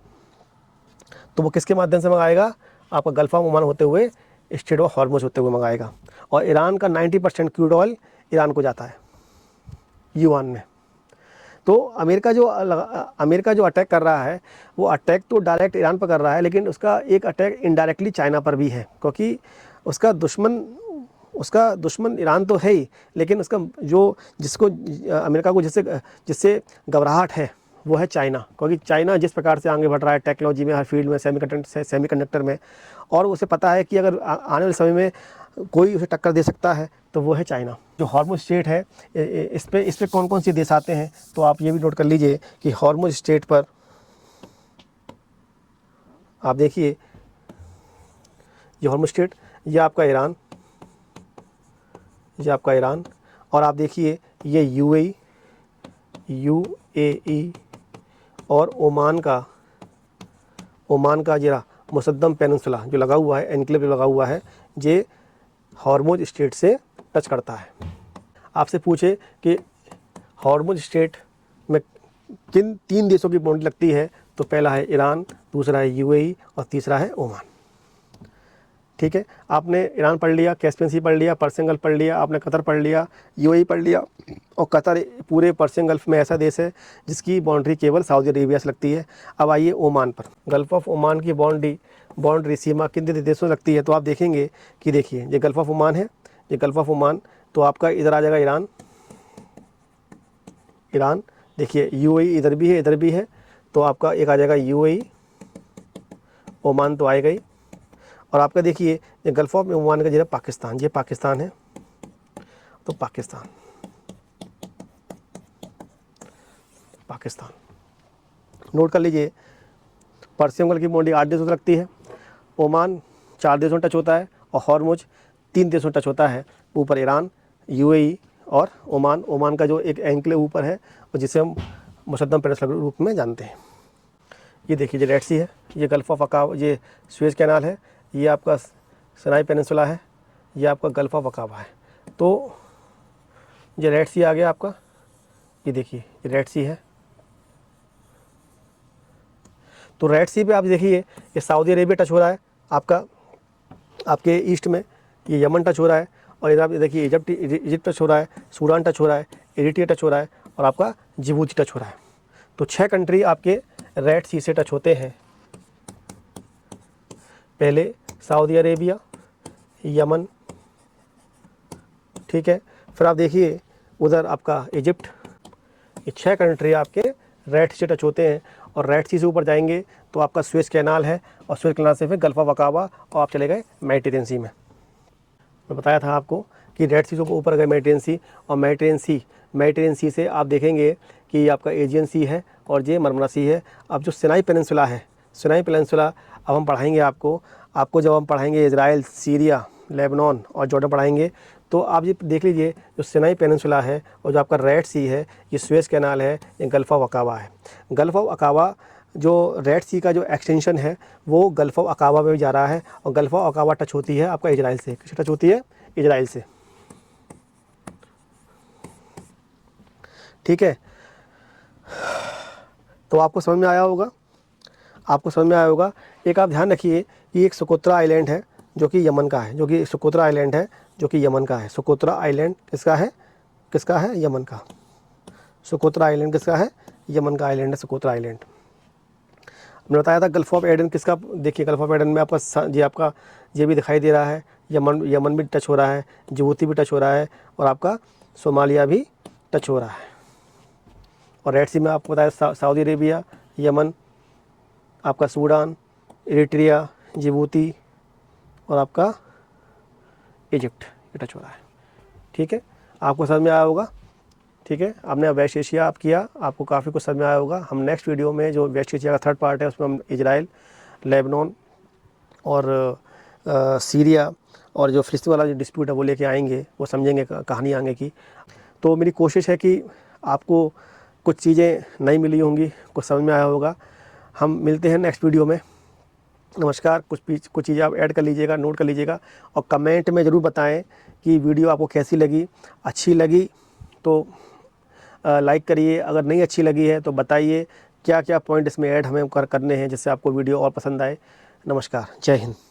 तो वो किसके माध्यम से मंगाएगा? आपका गल्फ ऑफ ओमान होते हुए, स्ट्रेट ऑफ हॉर्मुज होते हुए मंगाएगा। और ईरान का 90% क्रूड ऑयल ईरान को जाता है युआन में। तो अमेरिका जो अटैक कर रहा है वो अटैक तो डायरेक्ट ईरान पर कर रहा है, लेकिन उसका एक अटैक इनडायरेक्टली चाइना पर भी है, क्योंकि उसका दुश्मन ईरान तो है ही, लेकिन उसका जिसको अमेरिका को जिससे घबराहट है वो है चाइना। क्योंकि चाइना जिस प्रकार से आगे बढ़ रहा है टेक्नोलॉजी में, हर फील्ड में, सेमीकंडक्टर में, और उसे पता है कि अगर आने वाले समय में कोई उसे टक्कर दे सकता है तो वो है चाइना। जो हॉर्मुज स्ट्रेट है, इस पे कौन कौन से देश आते हैं तो आप ये भी नोट कर लीजिए कि हॉर्मुज स्ट्रेट पर आप देखिए, ये हॉर्मुज स्ट्रेट, ये आपका ईरान, और आप देखिए ये यूएई और ओमान का जरा मुसद्दम पेनिनसुला जो लगा हुआ है, एनक्लेव जो लगा हुआ है, ये हॉर्मुज स्ट्रेट से टच करता है। आपसे पूछे कि हॉर्मुज स्ट्रेट में किन 3 देशों की बाउंड्री लगती है, तो पहला है ईरान, दूसरा है यूएई और तीसरा है ओमान। ठीक है, आपने ईरान पढ़ लिया, कैस्पियन सी पढ़ लिया, पर्शियन गल्फ पढ़ लिया, आपने कतर पढ़ लिया, यूएई पढ़ लिया। और कतर पूरे पर्शियन गल्फ में ऐसा देश है जिसकी बाउंड्री केवल सऊदी अरेबिया से लगती है। अब आइए ओमान पर। गल्फ ऑफ ओमान की बाउंड्री सीमा किन देशों से लगती है, तो आप देखेंगे कि देखिए ये गल्फ ऑफ ओमान है, ये गल्फ ऑफ ओमान, तो आपका इधर आ जाएगा ईरान। देखिए यूएई इधर भी है, तो आपका एक आ जाएगा यूएई, ओमान तो आएगा ही। और आपका देखिए ये गल्फ ऑफ ओमान का जो है पाकिस्तान, ये पाकिस्तान है, तो पाकिस्तान नोट कर लीजिए। पर्शियन गल्फ की बाउंड्री 8 देशों से लगती है, ओमान 4 देशों टच होता है, और हॉर्मुज 3 देशों टच होता है। ऊपर ईरान, यूएई और ओमान का जो एक एंक्लेव ऊपर है, और जिसे हम मुसद्दम पेनिनसुला के रूप में जानते हैं। ये देखिए, ये रेड सी है, ये गल्फ ऑफ अकाबा, ये सुएज कैनाल है, ये आपका सिनाई पेनिनसुला है, ये आपका गल्फ ऑफ अकाबा है। तो ये रेड सी आ गया आपका, ये देखिए ये रेड सी है। तो रेड सी पे आप देखिए ये सऊदी अरेबिया टच हो रहा है आपका, आपके ईस्ट में ये यमन टच हो रहा है, और इधर आप देखिए इजिप्ट टच हो रहा है, सूडान टच हो रहा है, एरिट्रिया टच हो रहा है, और आपका जिबूती टच हो रहा है। तो 6 कंट्री आपके रेड सी से टच होते हैं। पहले सऊदी अरेबिया, यमन, ठीक है, फिर आप देखिए उधर आपका इजिप्ट। ये 6 कंट्री आपके रेड सी से टच होते हैं, और रेड सी से ऊपर जाएंगे तो आपका सुएज कैनाल है, और सुएज कैनाल से फिर गल्फ ऑफ अकाबा, और आप चले गए मेडिटेरियन सी में। मैं बताया था आपको कि रेड सी से ऊपर गए मेडिटेरियन सी, और मेडिटेरियन सी से आप देखेंगे कि आपका एजियन सी है, और ये मरमरा सी है। अब जो सिनाई पेनिनसुला है, सिनाई पेनिनसुला अब हम पढ़ाएंगे आपको जब हम पढ़ाएंगे इजराइल, सीरिया, लेबनान और जॉर्डन पढ़ाएंगे, तो आप ये देख लीजिए जो सिनाई पेनिनसुला है और जो आपका रेड सी है, ये सुएज कैनाल है, ये गल्फ ऑफ अकाबा है। गल्फ ऑफ अकाबा जो रेड सी का जो एक्सटेंशन है वो गल्फ ऑफ अकाबा में भी जा रहा है, और गल्फ ऑफ अकाबा टच होती है आपका इजराइल से। किससे टच होती है? इजराइल से। ठीक है, तो आपको समझ में आया होगा, एक आप ध्यान रखिए कि एक सोकोत्रा आइलैंड है जो कि यमन का है, सोकोत्रा आइलैंड है जो कि यमन का है। सोकोत्रा आइलैंड किसका है? यमन का। सोकोत्रा आइलैंड किसका है? यमन का आइलैंड है सोकोत्रा आइलैंड। मैंने बताया था गल्फ ऑफ एडन किसका, देखिए गल्फ ऑफ एडन में आपका ये भी दिखाई दे रहा है, यमन भी टच हो रहा है, जिबूती भी टच हो रहा है, और आपका सोमालिया भी टच हो रहा है। और रेड सी में आपको बताया सऊदी अरेबिया, यमन, आपका सूडान, इरिट्रिया, जिबूती और आपका इजिप्ट ये टच हो रहा है। ठीक है, आपको समझ में आया होगा। ठीक है, आपने वेस्ट एशिया आप किया, आपको काफ़ी कुछ समझ में आया होगा। हम नेक्स्ट वीडियो में जो वेस्ट एशिया का थर्ड पार्ट है उसमें हम इजराइल, लेबनान और सीरिया और जो फिलिस्तीन वाला जो डिस्प्यूट है वो लेके आएंगे, वो समझेंगे कहानी आगे की। तो मेरी कोशिश है कि आपको कुछ चीज़ें नहीं मिली होंगी, कुछ समझ में आया होगा। हम मिलते हैं नेक्स्ट वीडियो में। नमस्कार। कुछ चीज़ें आप ऐड कर लीजिएगा, नोट कर लीजिएगा, और कमेंट में ज़रूर बताएं कि वीडियो आपको कैसी लगी। अच्छी लगी तो लाइक करिए, अगर नहीं अच्छी लगी है तो बताइए क्या क्या पॉइंट इसमें ऐड हमें करने हैं जिससे आपको वीडियो और पसंद आए। नमस्कार, जय हिंद।